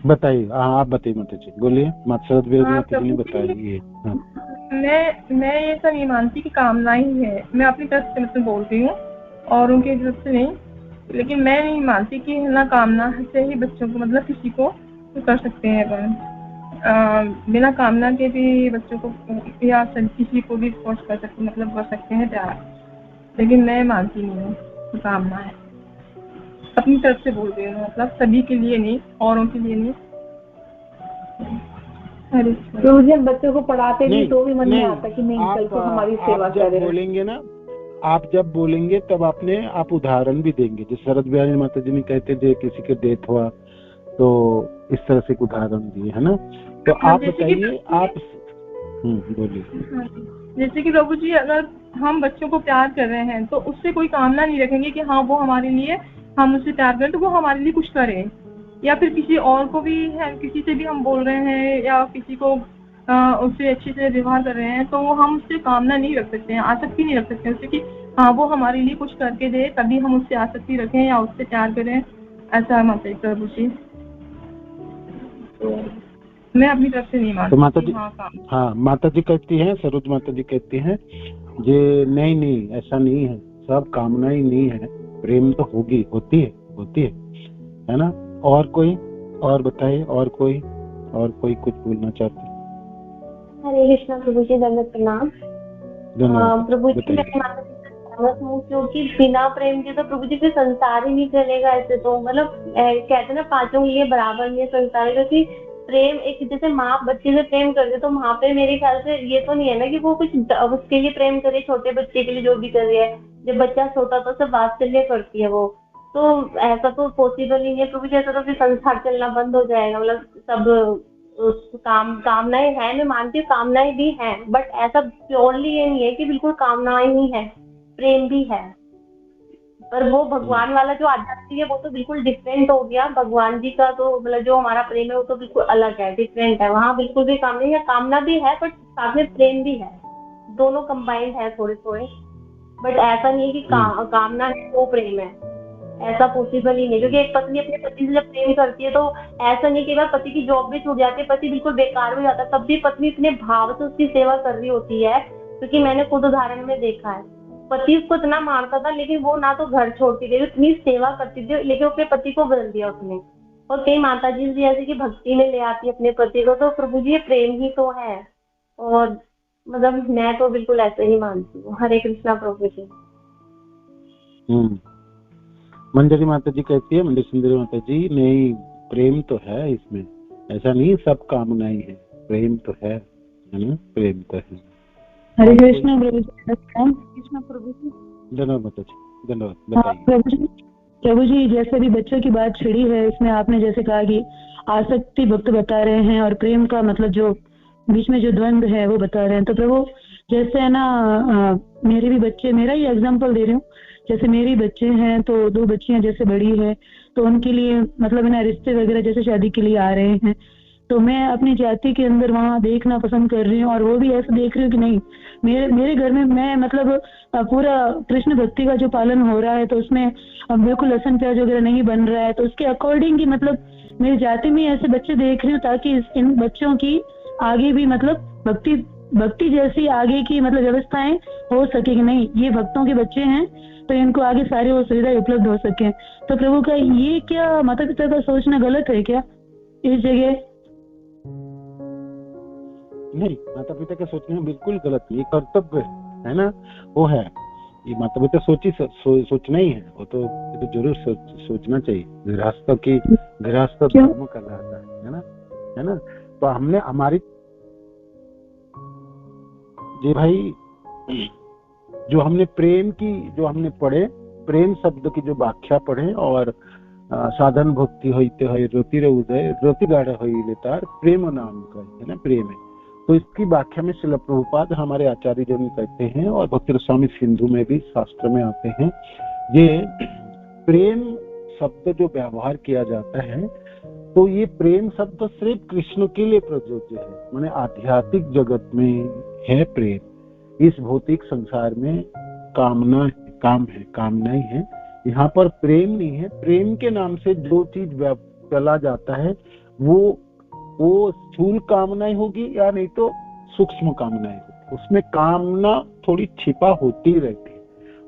बताइए। आप बताइए माता जी, बोलिए। माता माता जी ने बताइए। मैं ये सब नहीं मानती कि कामना ही है। मैं अपनी तरफ से मतलब बोल रही हूँ और उनकी तरफ से नहीं, लेकिन मैं नहीं मानती कि ना कामना से ही बच्चों को मतलब किसी को कर सकते हैं बिना कामना के भी बच्चों को या किसी को भी फोर्स कर सकते, मतलब कर सकते हैं प्यार। लेकिन मैं मानती नहीं हूँ कि कामना है। अपनी तरफ से बोल रही हूँ, मतलब सभी के लिए नहीं, औरों के लिए नहीं। तो मुझे बच्चों को पढ़ाते भी तो भी मन में आता कि नहीं कल को हमारी सेवा करें। बोलेंगे ना, आप जब बोलेंगे तब आप उदाहरण भी देंगे। जैसे शरद बिहारी माता जी ने कहते थे किसी के डेथ हुआ तो इस तरह से उदाहरण दिए, है ना। तो आप बताइए, आप बोलिए। जैसे कि प्रभु जी, अगर हम बच्चों को प्यार कर रहे हैं तो उससे कोई कामना नहीं रखेंगे कि हाँ वो हमारे लिए, हम उससे प्यार करें तो वो हमारे लिए कुछ करे, या फिर किसी और को भी है, किसी से भी हम बोल रहे हैं या किसी को उससे अच्छे से व्यवहार कर रहे हैं तो हम उससे कामना नहीं रख सकते हैं, आसक्ति नहीं रख सकते उससे कि हाँ वो हमारे लिए कुछ करके दे, तभी हम उससे आसक्ति रखें या उससे प्यार करें। ऐसा माता जी प्रभु जी, तो मैं अपनी तरफ से नहीं मानती। तो माता जी, हाँ माता जी कहती हैं, सरोज माता जी कहती हैं ये नहीं ऐसा नहीं है, सब कामना ही नहीं है, प्रेम तो होती है ना। और कोई और बताइए, और कोई कुछ बोलना चाहते हैं? हरे कृष्णा प्रभु जी, दंडवत प्रणाम। प्रभु जी, मैं माता जी से सहमत हूँ, क्योंकि बिना प्रेम के तो प्रभु जी फिर संसार ही नहीं चलेगा। ऐसे तो मतलब कहते हैं ना, पांचों के लिए बराबर नहीं है संसार, क्योंकि प्रेम एक जैसे माँ बच्चे से प्रेम करते तो वहाँ पे मेरे ख्याल से ये तो नहीं है ना कि वो कुछ उसके लिए प्रेम करे, छोटे बच्चे के लिए जो भी कर रही है। जब बच्चा छोटा तो सब वात्सल्य करती है वो, तो ऐसा तो पॉसिबल ही नहीं है प्रभु जी। ऐसा तो फिर संसार चलना बंद हो जाएगा। मतलब सब कामनाएं हैं, मैं मानती हूँ कामनाएं भी हैं, बट ऐसा प्योरली ये नहीं है कि बिल्कुल कामनाएं ही है, प्रेम भी है। पर वो भगवान वाला जो आध्यात्मिक है वो तो बिल्कुल डिफरेंट हो गया। भगवान जी का तो मतलब जो हमारा प्रेम है वो तो बिल्कुल अलग है, डिफरेंट है। वहाँ बिल्कुल भी कामना भी है, बट साथ में प्रेम भी है, दोनों कंबाइंड है थोड़े थोड़े। बट ऐसा नहीं है कि कामना है वो प्रेम है, ऐसा पॉसिबल ही नहीं। क्योंकि एक पत्नी अपने पति से जब प्रेम करती है तो ऐसा नहीं कि बार पति की जॉब भी छूट जाती है, पति बिल्कुल बेकार हो जाता है, तब भी पत्नी इतने भाव से उसकी सेवा कर रही होती है। क्योंकि मैंने खुद उदाहरण में देखा है, पति उसको इतना मारता था लेकिन वो ना तो घर छोड़ती थी, इतनी सेवा करती थी, लेकिन अपने पति को बदल दिया उसने। और कई माता जी भी ऐसे कि भक्ति में ले आती है अपने पति को। तो प्रभु जी ये प्रेम ही तो है, और मतलब मैं तो बिल्कुल ऐसे ही मानती हूँ। हरे कृष्णा प्रभु जी। मंजरी माता जी कहती है, मंदिर सुंदरी माता जी, नहीं प्रेम तो है इसमें, ऐसा नहीं सब कामना ही है, प्रेम तो है ना, प्रेम तो है। हरे कृष्ण प्रभु जी, कृष्ण प्रभु जी, धन्यवाद माता जी, धन्यवाद। बताइए प्रभु जी, जैसे भी बच्चों की बात छिड़ी है, इसमें आपने जैसे कहा कि आसक्ति भक्त बता रहे हैं और प्रेम का मतलब जो बीच में जो द्वंद्व है वो बता रहे हैं। तो प्रभु जैसे है ना, मेरे भी बच्चे, मेरा ही एग्जांपल दे रही हूँ, जैसे मेरी बच्चे हैं तो 2 बच्चियां जैसे बड़ी है तो उनके लिए मतलब ना रिश्ते वगैरह जैसे शादी के लिए आ रहे हैं, तो मैं अपनी जाति के अंदर वहाँ देखना पसंद कर रही हूँ। और वो भी ऐसे देख रही हूँ कि नहीं, मेरे घर में मैं मतलब पूरा कृष्ण भक्ति का जो पालन हो रहा है तो उसमें बिल्कुल लहसुन प्याज वगैरह नहीं बन रहा है, तो उसके अकॉर्डिंग ही मतलब मेरी जाति में ऐसे बच्चे देख रही हूँ, ताकि इन बच्चों की आगे भी मतलब भक्ति जैसी आगे की मतलब व्यवस्थाएं हो सके कि नहीं ये भक्तों के बच्चे हैं तो इनको आगे सारी वो सुविधाएं उपलब्ध हो सके। तो प्रभु का ये क्या माता पिता का सोचना गलत है क्या इस जगह? नहीं, माता पिता का सोचना बिल्कुल गलत नहीं, कर्तव्य है ना, वो है। ये मतलब तो सोचना ही है, वो तो जरूर सोचना चाहिए। गृहस्थ की गृहस्थ धर्म कहलाता है ना। तो हमने हमारी जी भाई जो हमने प्रेम की जो हमने पढ़े, प्रेम शब्द की जो व्याख्या पढ़े, और साधन भक्ति होते है रतिर उदय रति गाढ़ होइले तार प्रेम नाम का है ना, प्रेम है। तो इसकी व्याख्या में श्रील प्रभुपाद हमारे आचार्य जन कहते हैं, और भक्ति स्वामी सिंधु में भी शास्त्र में आते हैं, ये प्रेम शब्द जो व्यवहार किया जाता है, तो ये प्रेम शब्द सिर्फ कृष्ण के लिए प्रयोज्य है। माने आध्यात्मिक जगत में है प्रेम, इस भौतिक संसार में कामनाएं है, यहाँ पर प्रेम नहीं है। प्रेम के नाम से जो चीज चला जाता है वो स्थूल कामनाएं होगी या नहीं तो सूक्ष्म कामनाएं होगी। उसमें कामना थोड़ी छिपा होती रहती है।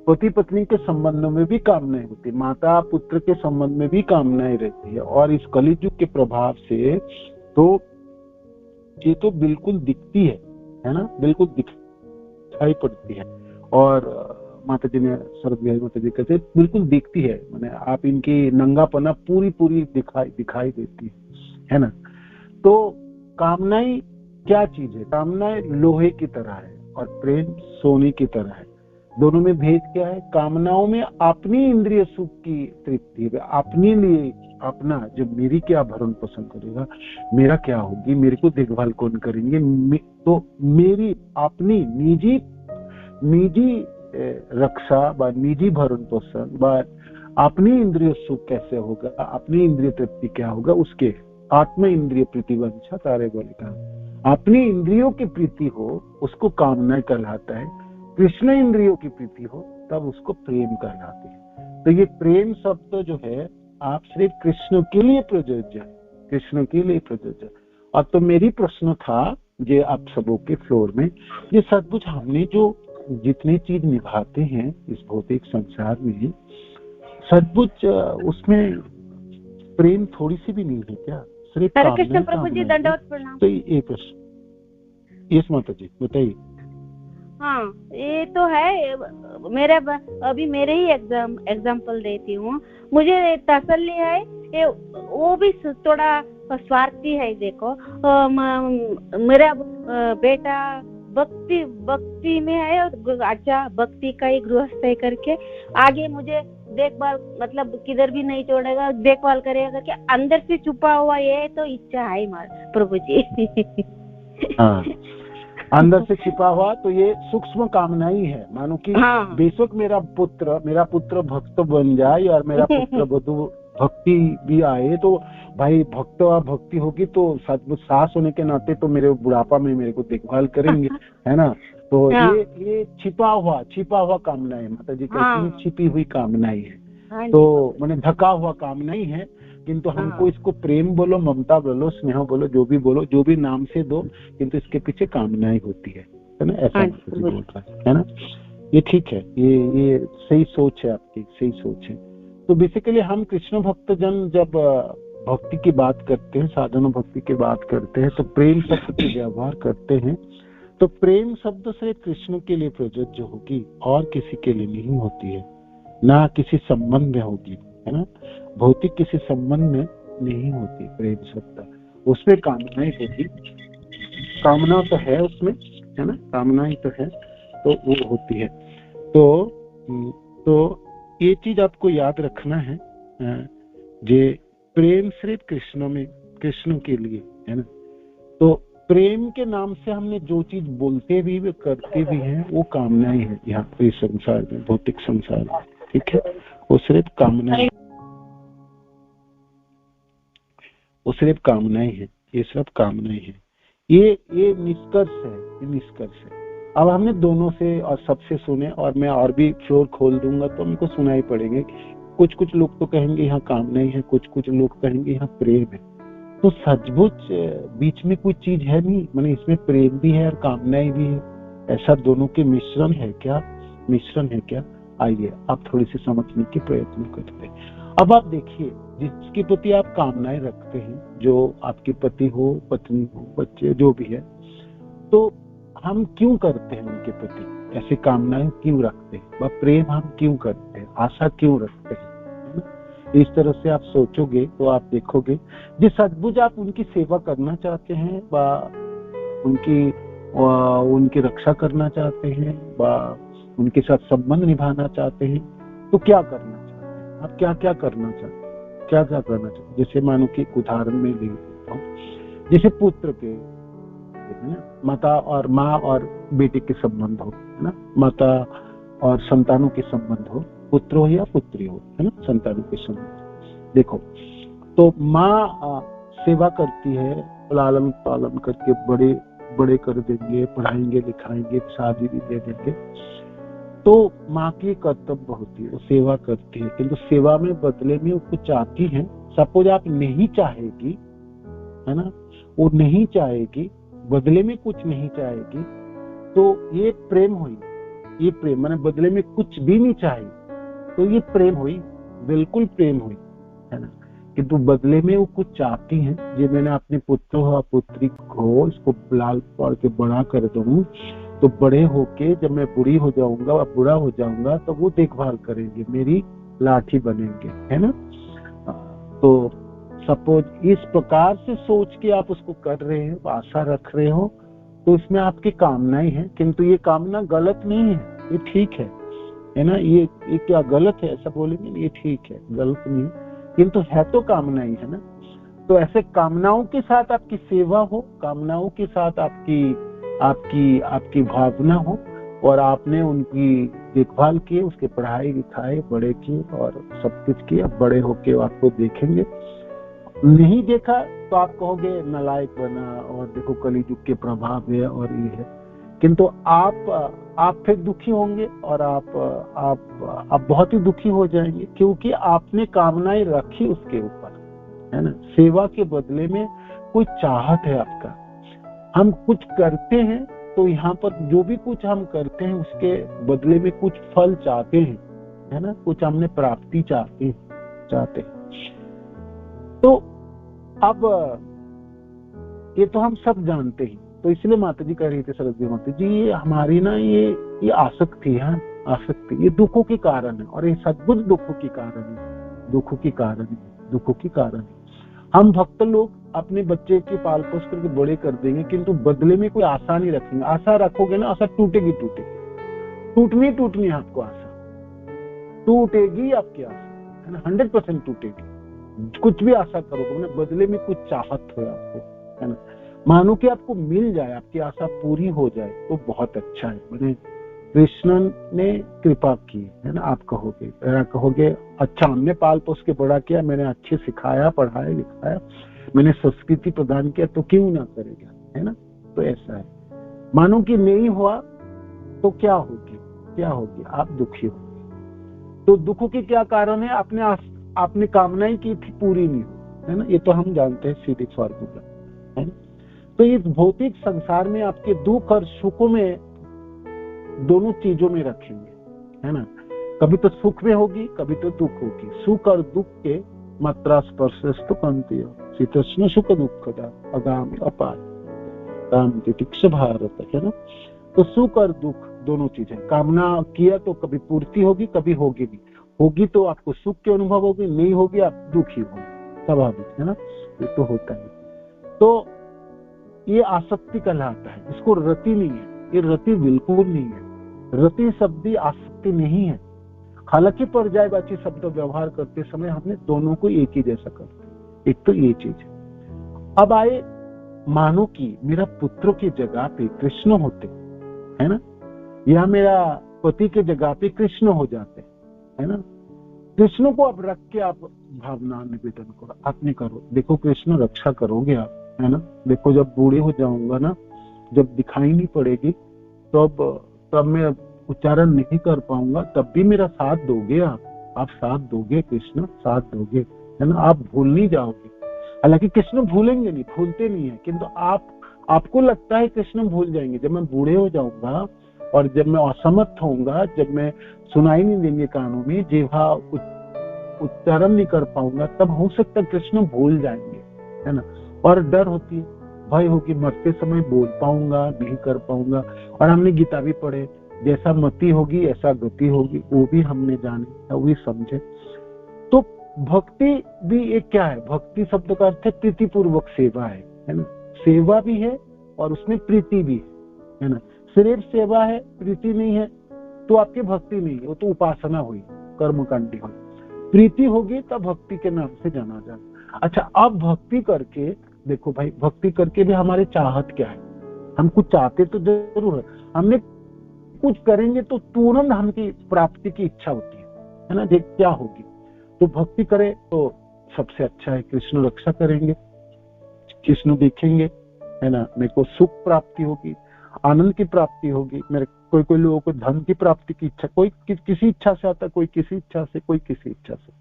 पति पत्नी के संबंध में भी कामनाएं होती है, माता पुत्र के संबंध में भी कामनाएं रहती है। और इस कलियुग के प्रभाव से तो ये तो बिल्कुल दिखती है ना, बिल्कुल दिखाई पड़ती है। और माता जी ने शरद बिहारी माता जी कहते बिल्कुल दिखती है, माने आप इनकी नंगापना पूरी दिखाई देती है ना। तो कामनाएं क्या चीज है? कामनाएं लोहे की तरह है और प्रेम सोने की तरह है। दोनों में भेद क्या है? कामनाओं में अपनी इंद्रिय सुख की तृप्ति है, अपने लिए अपना, जो मेरी क्या भरण पोषण करेगा, मेरा क्या होगी, मेरे को देखभाल कौन करेंगे, तो मेरी अपनी निजी रक्षा व निजी भरण पोषण व अपनी इंद्रिय सुख कैसे होगा, अपनी इंद्रिय तृप्ति क्या होगा, उसके आत्म इंद्रिय प्रीति वंशा तारे बोले का अपनी इंद्रियों की प्रीति हो उसको कामना कहलाता है। कृष्ण इंद्रियों की प्रीति हो तब उसको प्रेम कहलाते हैं। तो ये प्रेम शब्द जो है आप सिर्फ कृष्ण के लिए प्रयोज्य है, कृष्ण के लिए प्रयोज्य। और तो मेरी प्रश्न था ये आप सबों के फ्लोर में, ये सचमुच हमने जो जितनी चीज निभाते हैं इस भौतिक संसार में, सचमुच उसमें प्रेम थोड़ी सी भी नहीं है क्या? सिर्फ कृष्ण प्रभु जी दंडवत प्रणाम। तो ये प्रश्न, यस माता जी बताइए। हाँ ये तो है, अभी मेरे ही एग्जाम्पल देती हूँ। मुझे तसल्ली है ये, वो भी थोड़ा स्वार्थी है। देखो मेरा बेटा भक्ति में है और अच्छा भक्ति का ही गृहस्थ है करके आगे मुझे देखभाल मतलब किधर भी नहीं छोड़ेगा, देखभाल करेगा करके अंदर से छुपा हुआ ये तो इच्छा है प्रभु जी। हाँ, अंदर से छिपा हुआ तो ये सूक्ष्म कामना ही है। मानो कि हाँ। बेशक मेरा पुत्र भक्त बन जाए और मेरा पुत्र वधु भक्ति भी आए, तो भाई भक्त और भक्ति होगी तो सास होने के नाते तो मेरे बुढ़ापा में मेरे को देखभाल करेंगे, है ना। तो हाँ। ये छिपा हुआ कामना है। माता जी कहती हैं छिपी हुई कामनाएं है। तो मैंने ढका हुआ कामना ही है, किंतु हमको इसको प्रेम बोलो, ममता बोलो, स्नेह बोलो, जो भी बोलो, जो भी नाम से दो, किंतु इसके पीछे कामनाएं होती है ना। ऐसा बोल रहा है ना। ये ठीक है, ये सही सोच है आपकी, सही सोच है। तो बेसिकली हम कृष्ण भक्त जन जब भक्ति की बात करते हैं, साधन भक्ति की बात करते हैं, तो प्रेम शब्द के व्यवहार करते हैं। तो प्रेम शब्द से कृष्ण के लिए प्रयोज्य होगी और किसी के लिए नहीं होती है, ना किसी संबंध में होगी, है ना। भौतिक किसी संबंध में नहीं होती प्रेम शब्द, उसमें कामनाएं होती, कामना तो है उसमें, है ना, कामनाएं तो है, तो वो होती है। तो ये चीज आपको याद रखना है, जे प्रेम सिर्फ कृष्ण के लिए, है ना। तो प्रेम के नाम से हमने जो चीज बोलते भी करते भी हैं वो कामनाएं हैं यहाँ पे संसार में, भौतिक संसार में, ठीक है। वो सिर्फ कामनाएं हैं, ये सब कामनाएं हैं। ये निष्कर्ष है, ये निष्कर्ष है। अब हमने दोनों से और सबसे सुने, और मैं और भी फ्लोर खोल दूंगा तो हमको सुनाई पड़ेंगे। कुछ लोग तो कहेंगे यहाँ कामनाएं है, कुछ लोग कहेंगे यहाँ प्रेम है। तो सचमुच बीच में कोई चीज है नहीं, माने इसमें प्रेम भी है और कामनाएं भी है, ऐसा दोनों के मिश्रण है क्या? आइए आप थोड़ी सी समझने के प्रयत्न करते हैं। अब आप देखिए, जिसके प्रति आप कामनाएं रखते हैं, जो आपके पति हो, पत्नी हो, बच्चे जो भी है, तो हम क्यों करते हैं उनके प्रति? ऐसी कामनाएं क्यों रखते हैं, वह प्रेम हम क्यों करते हैं, आशा क्यों रखते हैं, है ना। इस तरह से आप सोचोगे तो आप देखोगे जिस सचमुच आप उनकी सेवा करना चाहते हैं व उनकी रक्षा करना चाहते हैं व उनके साथ संबंध निभाना चाहते हैं, तो क्या करना चाहते हैं आप, क्या क्या करना चाहते हैं, क्या क्या करना चाहते हैं। जैसे मानो कि एक उदाहरण में ले लेता हूँ, जैसे पुत्र के, है ना, माता और माँ और बेटे के संबंध हो, है ना, माता और संतानों के संबंध हो, पुत्र हो या पुत्री हो, है ना, संतानों के संबंध। देखो तो माँ सेवा करती है, लालन पालन करके बड़े कर देंगे, पढ़ाएंगे लिखाएंगे, शादी भी दे देंगे, तो माँ की कर्तव्य होती है, वो सेवा करती है, किंतु सेवा में बदले में वो कुछ चाहती है। सपोज आप नहीं चाहेगी, है ना, वो नहीं चाहेगी, बदले में कुछ नहीं चाहेगी, तो ये प्रेम हुई, ये प्रेम माने बदले में कुछ भी नहीं चाहे, तो ये प्रेम हुई, बिल्कुल प्रेम हुई, है ना। किंतु बदले में वो कुछ चाहती हैं, ये मैंने अपने पुत्र और पुत्री को इसको लाल पाल के बड़ा कर दूं, तो बड़े होके जब मैं बुढ़ी हो जाऊंगा और बुरा हो जाऊंगा तो वो देखभाल करेंगे, मेरी लाठी बनेंगे, है ना। तो सपोज इस प्रकार से सोच के आप उसको कर रहे हैं, आशा रख रहे हो, तो इसमें आपकी कामनाएं हैं, किंतु ये कामना गलत नहीं है, ये ठीक है ना। ये क्या गलत है ऐसा बोलेंगे, ये ठीक है, गलत नहीं है, किंतु है तो कामनाएं, है ना। तो ऐसे कामनाओं के साथ आपकी सेवा हो, कामनाओं के साथ आपकी भावना हो, और आपने उनकी देखभाल की, उसके पढ़ाई लिखाई बड़े की और सब कुछ किया, बड़े होके आपको देखेंगे। नहीं देखा तो आप कहोगे नालायक बना, और देखो कलियुग के प्रभाव है और ये है, किंतु आप फिर दुखी होंगे, और आप बहुत ही दुखी हो जाएंगे, क्योंकि आपने कामनाएं रखी उसके ऊपर, है ना। सेवा के बदले में कोई चाहत है आपका, हम कुछ करते हैं तो यहाँ पर जो भी कुछ हम करते हैं उसके बदले में कुछ फल चाहते हैं, है ना, कुछ हमने प्राप्ति चाहते हैं। तो अब ये तो हम सब जानते हैं, तो इसलिए माता जी कह रही थी, सरस्वती माता जी, ये हमारी ना ये आसक्ति है, आसक्ति ये दुखों के कारण है, और ये सद्बुद्ध दुखों के कारण है। हम भक्त लोग अपने बच्चे के पाल पोस करके बड़े कर देंगे, किंतु बदले में कोई आशा नहीं रखेंगे। आशा रखोगे ना, आशा टूटनी है, आपको आशा टूटेगी, आपकी आशा, है ना, 100% टूटेगी। कुछ भी आशा करोगे ना, बदले में कुछ चाहत हो आपको, है ना, मानो कि आपको मिल जाए, आपकी आशा पूरी हो जाए, तो बहुत अच्छा है। मैंने कृष्ण ने कृपा की, है ना। आप कहोगे अच्छा, हमने पाल पोस के बड़ा किया, मैंने अच्छे सिखाया, पढ़ाया लिखाया, मैंने संस्कृति प्रदान किया, तो क्यों ना करेगा, है ना। तो ऐसा है, मानो कि नहीं हुआ तो क्या होगी, आप दुखी होंगे। तो दुखों के क्या कारण है, आपने कामनाएं की थी, पूरी नहीं हुई, है ना। ये तो हम जानते हैं, सीधी फॉर्मूला, है ना। तो इस भौतिक संसार में आपके दुख और सुखों में, दोनों चीजों में रखेंगे, है ना। कभी तो सुख में होगी, कभी तो दुख होगी। सुख और दुख के मात्रा स्पर्शस्तु कांति शीतोष्ण सुख दुखदा अगामी अपार काम तितिक्ष भारत, है ना। तो सुख और दुख दोनों चीजें, कामना किया तो कभी पूर्ति होगी, कभी होगी नहीं, होगी तो आपको सुख के अनुभव होगी, नहीं होगी आप दुखी होंगे, स्वाभाविक, है ना, ये तो होता है। तो ये आसक्ति कहलाता है, इसको रति नहीं है, ये रति बिल्कुल नहीं है। रति शब्द आसक्ति नहीं है। हालांकि पर्यायवाची शब्द व्यवहार करते समय हमने दोनों को एक ही जैसा करते, एक तो ये चीज है। अब आए, मानो कि मेरा पुत्र की जगह पे कृष्ण होते, है ना, या मेरा पति के जगह पे कृष्ण हो जाते, है ना। कृष्ण को अब रख के आप भावना निवेदन करो, आपने करो, देखो कृष्ण रक्षा करोगे आप, है ना। देखो जब बूढ़े हो जाऊंगा ना, जब दिखाई नहीं पड़ेगी, तब मैं उच्चारण नहीं कर पाऊंगा, तब भी मेरा साथ दोगे आप साथ दोगे, कृष्ण साथ दोगे, है ना। आप भूल नहीं जाओगे। हालांकि कृष्ण भूलेंगे नहीं, भूलते नहीं है, किंतु आपको लगता है कृष्ण भूल जाएंगे। जब मैं बूढ़े हो जाऊंगा और जब मैं असमर्थ होऊंगा, जब मैं सुनाई नहीं देंगे कानों में, जिह्वा उच्चारण नहीं कर पाऊंगा, तब हो सकता है कृष्ण भूल जाएंगे, है ना। और डर होती है, भय होगी, मरते समय बोल पाऊंगा नहीं कर पाऊंगा। और हमने गीता भी पढ़े, जैसा मति होगी ऐसा गति होगी, वो भी हमने जाने, वो भी समझे। तो भक्ति भी एक क्या है, भक्ति शब्द का अर्थ है प्रीतिपूर्वक सेवा है ना। सेवा भी है और उसमें प्रीति भी है ना। सिर्फ सेवा है, प्रीति नहीं है तो आपकी भक्ति नहीं है, वो तो उपासना हुई, कर्मकांडी हुई। प्रीति होगी तब भक्ति के नाम से जाना जाए। अच्छा, अब भक्ति करके देखो भाई, भक्ति करके भी हमारे चाहत क्या है, हम कुछ चाहते तो जरूर है, हमने कुछ करेंगे तो तुरंत हमकी प्राप्ति की इच्छा होती है ना। देख क्या होगी, तो भक्ति करे तो सबसे अच्छा है कृष्ण रक्षा करेंगे, कृष्ण देखेंगे है ना, मेरे को सुख प्राप्ति होगी, आनंद की प्राप्ति होगी। मेरे कोई लोगों को धन की प्राप्ति की इच्छा, कोई किसी इच्छा से आता, कोई किसी इच्छा से, कोई किसी इच्छा से।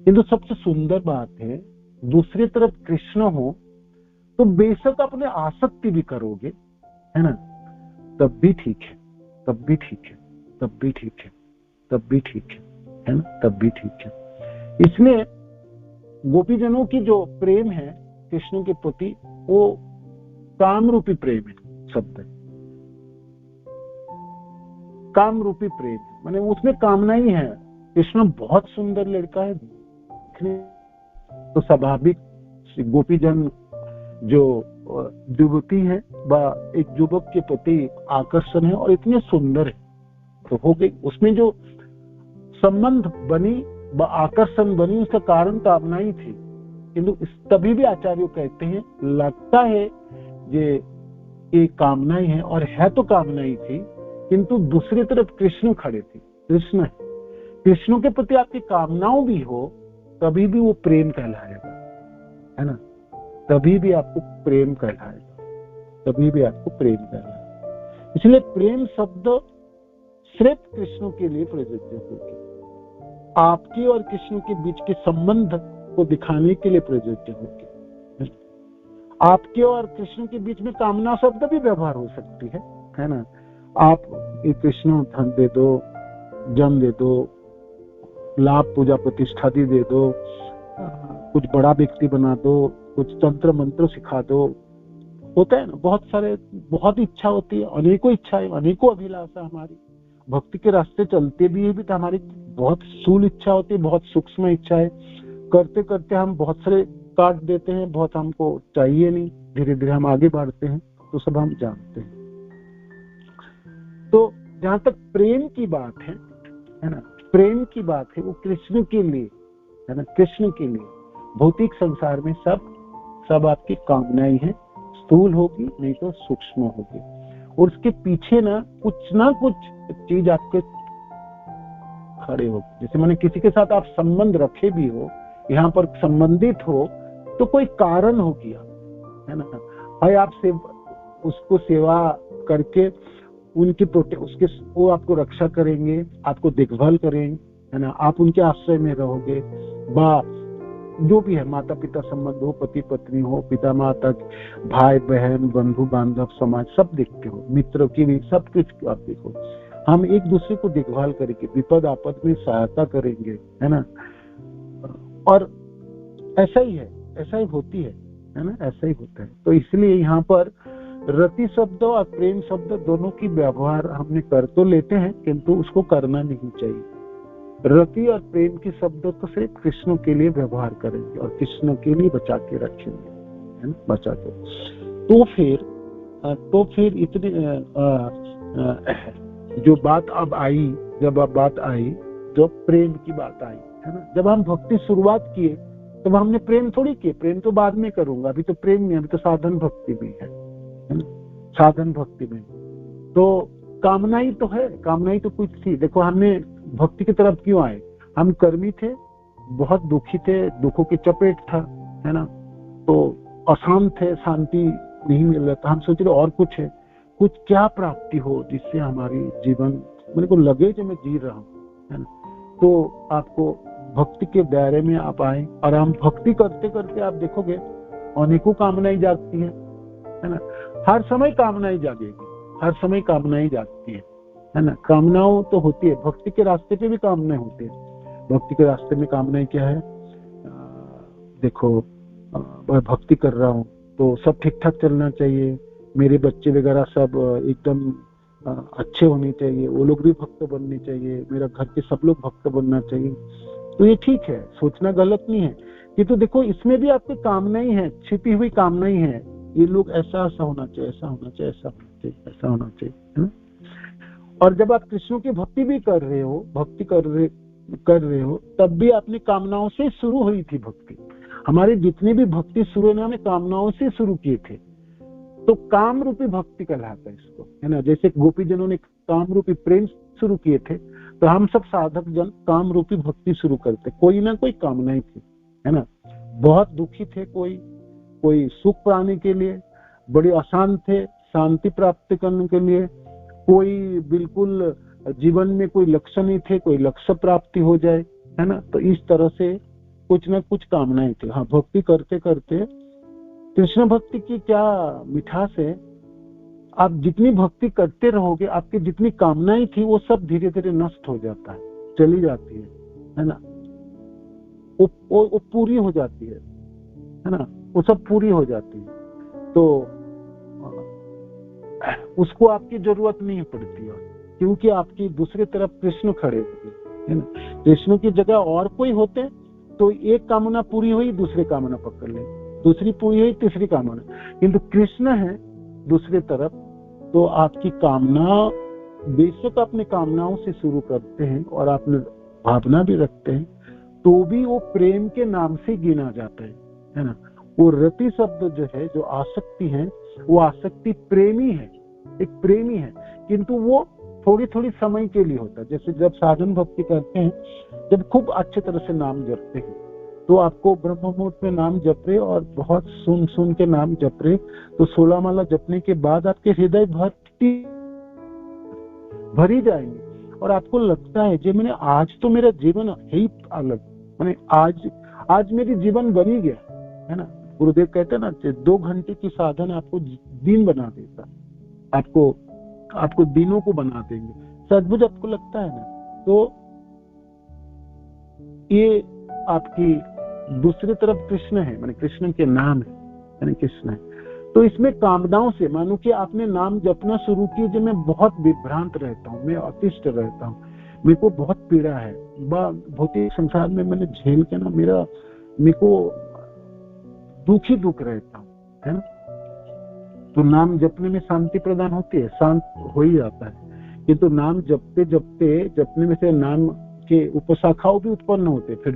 किंतु सबसे सुंदर बात है, दूसरी तरफ कृष्ण हो तो बेशक अपने आसक्ति भी करोगे है ना, तब भी ठीक है, तब भी ठीक है, तब भी ठीक है, तब भी ठीक है ना, तब भी ठीक है। इसलिए गोपीजनों की जो प्रेम है कृष्ण के प्रति, वो काम रूपी प्रेम है, शब्द है काम रूपी प्रेम, माने उसमें कामना ही है। कृष्ण बहुत सुंदर लड़का है, तो स्वाभाविक गोपीजन जो युवती है एक युवक के प्रति आकर्षण है और इतने सुंदर है, तो हो गई उसमें जो संबंध बनी, आकर्षण बनी, उसका कारण कामना ही थी। किंतु तभी भी आचार्य कहते हैं लगता है ये कामना ही है, और है तो कामना ही थी, किंतु दूसरी तरफ कृष्ण खड़े थे। कृष्ण के प्रति आपकी कामनाओं भी हो तभी भी वो प्रेम कहलाएगा है ना, तभी भी आपको प्रेम कहलाएगा, तभी भी आपको प्रेम कहलाएगा। इसलिए प्रेम शब्द सिर्फ कृष्ण के लिए प्रयोज्य होगी, आपके और कृष्ण के बीच के संबंध को दिखाने के लिए प्रयोज्य होगी। आपके और कृष्ण के बीच में कामना शब्द भी व्यवहार हो सकती है ना। आप कृष्ण धन दे दो, जन दे दो, लाभ पूजा प्रतिष्ठा दे दो, कुछ बड़ा व्यक्ति बना दो, कुछ तंत्र मंत्र सिखा दो, होता है ना, बहुत सारे, बहुत इच्छा होती है, अनेकों इच्छाएं, अनेकों अभिलाषा हमारी भक्ति के रास्ते चलते भी है, भी तो हमारी बहुत स्थूल इच्छा होती है, बहुत सूक्ष्म इच्छा है। करते करते हम बहुत सारे काट देते हैं, बहुत हमको चाहिए नहीं, धीरे धीरे हम आगे बढ़ते हैं, तो सब हम जानते हैं। तो जहां तक प्रेम की बात है ना, प्रेम की बात है वो कृष्ण के लिए है ना, कृष्ण के लिए। भौतिक संसार में सब आपकी कामनाएं हैं, स्थूल होगी नहीं तो सूक्ष्म होगी, और उसके पीछे ना कुछ चीज आपके खड़े होगी। जैसे मैंने किसी के साथ आप संबंध रखे भी हो, यहाँ पर संबंधित हो, तो कोई कारण हो गया है ना, भाई आप उसको सेवा करके उनकी उसके वो आपको रक्षा करेंगे, आपको देखभाल करेंगे है ना, आप उनके आश्रय में रहोगे, जो भी है माता पिता संबंध हो, पति पत्नी हो, पिता माता, भाई बहन, बंधु बांधव, समाज, सब देखते हो, मित्रों की भी सब कुछ आप देखो। हम एक दूसरे को देखभाल करेंगे, विपद आपद में सहायता करेंगे है ना, और ऐसा ही है, ऐसा ही होती है ना, ऐसा ही होता है। तो इसलिए यहाँ पर रति शब्द और प्रेम शब्द दोनों की व्यवहार हमने कर तो लेते हैं, किंतु उसको करना नहीं चाहिए। रति और प्रेम की शब्द तो सिर्फ कृष्ण के लिए व्यवहार करेंगे और कृष्ण के लिए बचा के रखेंगे है ना, बचा के। तो फिर इतने जो बात अब आई, जब प्रेम की बात आई है ना, जब हम भक्ति शुरुआत किए तो हमने प्रेम थोड़ी किए, प्रेम तो बाद में करूंगा, अभी तो प्रेम नहीं, अभी तो साधन भक्ति में है ना, साधन भक्ति में। तो कामना ही तो है, कामना ही तो कुछ थी। देखो हमने भक्ति की तरफ क्यों आए, हम कर्मी थे, बहुत दुखी थे, दुखों की चपेट था है ना, तो अशांत थे, शांति नहीं मिल रहा था। हम सोच रहे और कुछ है, कुछ क्या प्राप्ति हो जिससे हमारी जीवन मेरे को लगे जो मैं जी रहा हूँ है ना। तो आपको भक्ति के दायरे में आप आए, और हम भक्ति करते करते आप देखोगे अनेकों कामनाएं जागती है ना, हर समय कामनाएं जागेगी, हर समय कामनाएं जागती है ना। कामनाओं तो होती है, भक्ति के रास्ते पे भी कामनाएं होती है। भक्ति के रास्ते में कामनाएं क्या है, देखो मैं भक्ति कर रहा हूँ तो सब ठीक ठाक चलना चाहिए, मेरे बच्चे वगैरह सब एकदम अच्छे होने चाहिए, वो लोग भी भक्त बनने चाहिए, मेरा घर के सब लोग भक्त बनना चाहिए, तो ये ठीक है, सोचना गलत नहीं है। कि तो देखो इसमें भी आपकी कामना ही है, छिपी हुई कामना ही है, ये लोग ऐसा ऐसा होना चाहिए, ऐसा होना चाहिए, ऐसा होना चाहिए, ऐसा होना चाहिए, है ना। और जब आप कृष्ण की भक्ति भी कर रहे हो, भक्ति कर रहे हो, तब भी अपनी कामनाओं से शुरू हुई थी भक्ति। हमारी जितनी भी भक्ति शुरू होने में कामनाओं से शुरू किए थे, तो काम रूपी भक्ति कहलाता है इसको, है ना। जैसे गोपी जनों ने काम रूपी प्रेम शुरू किए थे, तो हम सब साधक जन काम रूपी भक्ति शुरू करते, कोई ना कोई कामनाएं थी, है ना। बहुत दुखी थे, कोई सुख पाने के लिए, बड़े अशांत थे शांति प्राप्त करने के लिए, कोई बिल्कुल जीवन में कोई लक्ष्य नहीं थे, कोई लक्ष्य प्राप्ति हो जाए, है ना। तो इस तरह से कुछ ना कुछ कामनाएं थी। हाँ, भक्ति करते करते कृष्ण भक्ति की क्या मिठास है, आप जितनी भक्ति करते रहोगे, आपकी जितनी कामनाएं थी वो सब धीरे धीरे नष्ट हो जाता है, चली जाती है ना। वो पूरी हो जाती है ना, वो सब पूरी हो जाती है, तो उसको आपकी जरूरत नहीं पड़ती है, क्योंकि आपकी दूसरी तरफ कृष्ण खड़े होते, है ना। कृष्ण की जगह और कोई होते तो एक कामना पूरी हुई, दूसरी कामना पकड़ ले, दूसरी पूरी हुई, तीसरी कामना, किंतु कृष्ण है दूसरी तरफ, तो आपकी कामना बेशक अपनी कामनाओं से शुरू करते हैं और आप भावना भी रखते हैं, तो भी वो प्रेम के नाम से गिना जाता है ना। वो रति शब्द जो है, जो आसक्ति है, वो आसक्ति प्रेमी है, एक प्रेमी है, किंतु वो थोड़ी थोड़ी समय के लिए होता है। जैसे जब साधन भक्ति करते हैं, जब खूब अच्छे तरह से नाम जपते हैं, तो आपको ब्रह्म मुहूर्त में नाम जप रहे और बहुत सुन के नाम जप रहे, तो 16 माला जपने के बाद आपके हृदय भरी जाएंगे और आपको लगता है जी मैंने आज तो मेरा जीवन है ही अलग, मैंने आज मेरी जीवन बनी गया, है ना। गुरुदेव कहते हैं ना, 2 घंटे की साधन आपको दिन बना देता, आपको दिनों को बना देंगे, सचमुच आपको लगता है ना। तो ये आपकी दूसरी तरफ कृष्ण है, माने कृष्ण के नाम है, यानी कृष्ण है। तो इसमें कामनाओं से, मानो कि आपने नाम जपना शुरू किया, जो मैं बहुत विभ्रांत रहता हूँ, मैं अतिष्ठ रहता हूँ, मेरे को बहुत पीड़ा है, भौतिक संसार में मैंने झेल के ना मेरे को दुख रहता हूँ, है ना। तो नाम जपने में शांति प्रदान होती है, शांत हो ही जाता है। ये तो नाम जपने में से नाम के उपशाखाओं भी उत्पन्न होते, फिर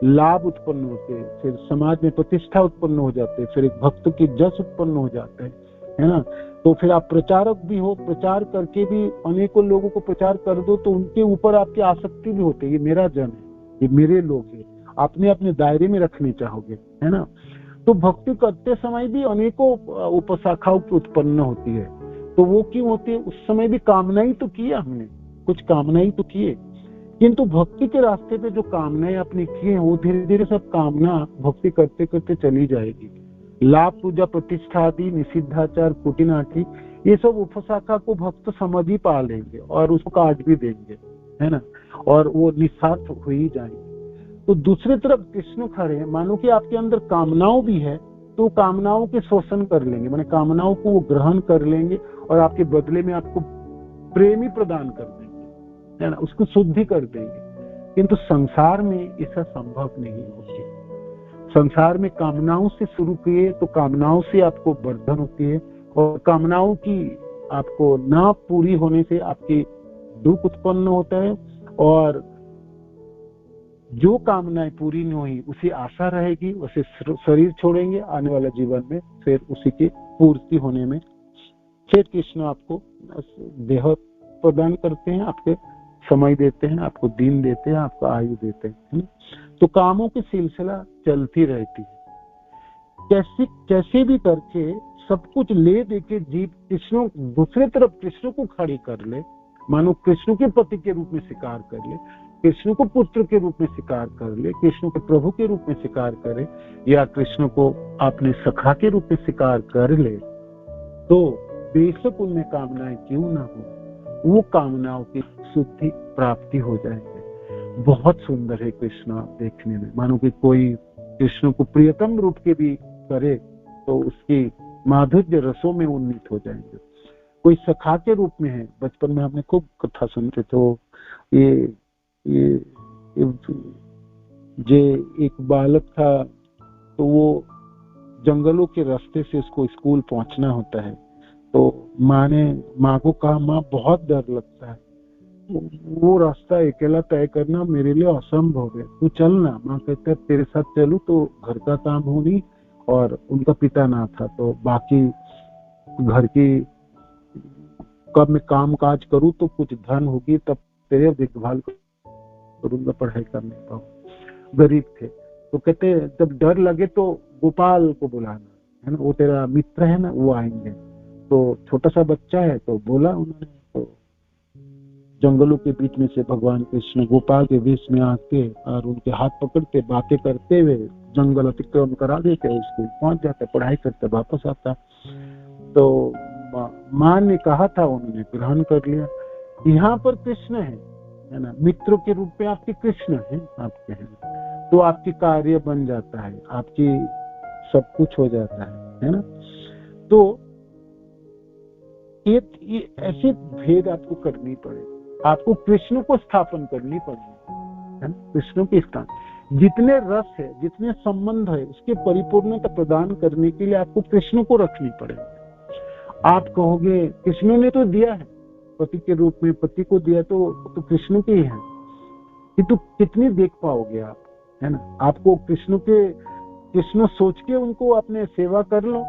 लाभ उत्पन्न होते, फिर समाज में प्रतिष्ठा उत्पन्न हो जाते, फिर एक भक्त की जस उत्पन्न हो जाते हैं, है ना। तो फिर आप प्रचारक भी हो, प्रचार करके भी अनेकों लोगों को प्रचार कर दो, तो उनके ऊपर आपकी आसक्ति भी होती है, ये मेरा जन है, ये मेरे लोग है, आपने अपने दायरे में रखने चाहोगे, है ना। तो भक्ति करते समय भी अनेकों उपशाखाओं की उत्पन्न होती है, तो वो क्यों होती है? उस समय भी कामनाएं तो किया हमने, कुछ कामनाएं तो किए, किंतु भक्ति के रास्ते पे जो कामनाएं आपने किए वो धीरे धीरे सब कामना भक्ति करते करते चली जाएगी। लाभ, पूजा, प्रतिष्ठा आदि, निषिद्धाचार, कुटिनाटी, ये सब उपशाखा को भक्त समझ ही पा लेंगे और उसको काट भी देंगे, है ना, और वो निस्वार्थ हो ही जाएंगे। तो दूसरी तरफ कृष्ण खड़े हैं, मानो कि आपके अंदर कामनाओं भी है, तो कामनाओं के शोषण कर लेंगे, माने कामनाओं को वो ग्रहण कर लेंगे और आपके बदले में आपको प्रेमी प्रदान कर देंगे, है ना, उसको शुद्धि कर देंगे। किंतु संसार में ऐसा संभव नहीं होती। संसार में कामनाओं से शुरू किए तो कामनाओं से आपको वर्धन होती है, और कामनाओं की आपको ना पूरी होने से आपकी दुख उत्पन्न होता है, और जो कामनाएं पूरी नहीं हुई उसी आशा रहेगी, उसे शरीर छोड़ेंगे आने वाला जीवन में, फिर उसी की पूर्ति होने में फिर कृष्ण आपको देह प्रदान करते हैं, आपके समय देते हैं, आपको दिन देते हैं, आपको आयु देते हैं। तो कामों की सिलसिला चलती रहती है। कैसे भी करके सब कुछ ले देके जीव कृष्ण दूसरे तरफ कृष्ण को खड़ी कर ले, मानो कृष्ण के पति के रूप में स्वीकार कर ले, कृष्ण को पुत्र के रूप में स्वीकार कर ले, कृष्ण को प्रभु के रूप में स्वीकार करे, या कृष्ण को अपने सखा के रूप में स्वीकार कर ले, तो बेशक उनमें कामनाएं क्यों ना हो, वो कामनाओं की शुद्धि प्राप्ति हो जाएगी। बहुत सुंदर है कृष्ण देखने में, मानो कि कोई कृष्ण को प्रियतम रूप के भी करे तो उसकी माधुर्य रसों में उन्नीत हो जाएंगे। कोई सखा के रूप में है। बचपन में हमने खूब कथा सुनते थे। ये एक बालक था, तो वो जंगलों के रास्ते से उसको स्कूल पहुंचना होता है। तो माँ को कहा, माँ बहुत डर लगता है, वो रास्ता अकेला तय करना मेरे लिए असंभव है, तू चल ना। माँ कहते तेरे साथ चलूं तो घर का काम हो नहीं, और उनका पिता ना था तो बाकी घर की कब मैं काम काज करूं तो कुछ धन होगी तब तेरे देखभाल करूंगा, पढ़ाई कर नहीं पाऊं। गरीब थे। तो कहते जब डर लगे तो गोपाल को बुलाना, है ना, वो तेरा मित्र है ना, वो आएंगे। तो छोटा सा बच्चा है तो बोला उन्होंने। तो जंगलों के बीच में से भगवान कृष्ण गोपाल के वेश में आके और उनके हाथ पकड़ते बातें करते हुए जंगल अतिक्रम करा देते, स्कूल पहुंच जाते, पढ़ाई करते, वापस आता। तो माँ ने कहा था, उन्होंने ग्रहण कर लिया। यहाँ पर कृष्ण है ना, मित्रों के रूप में आपके कृष्ण है, आपके हैं, तो आपकी कार्य बन जाता है, आपकी सब कुछ हो जाता है ना। तो ये ऐसे भेद आपको करनी पड़े, आपको कृष्ण को स्थापन करनी पड़ेगी, है ना। कृष्ण के स्थान जितने रस है, जितने संबंध है, उसके परिपूर्णता प्रदान करने के लिए आपको कृष्ण को रखनी पड़ेगी। आप कहोगे कृष्ण ने तो दिया है, पति के रूप में पति को दिया, तो कृष्ण के ही है, कि तो कितनी देख पाओगे आप, है ना। आपको कृष्ण सोच के उनको अपने सेवा कर लो,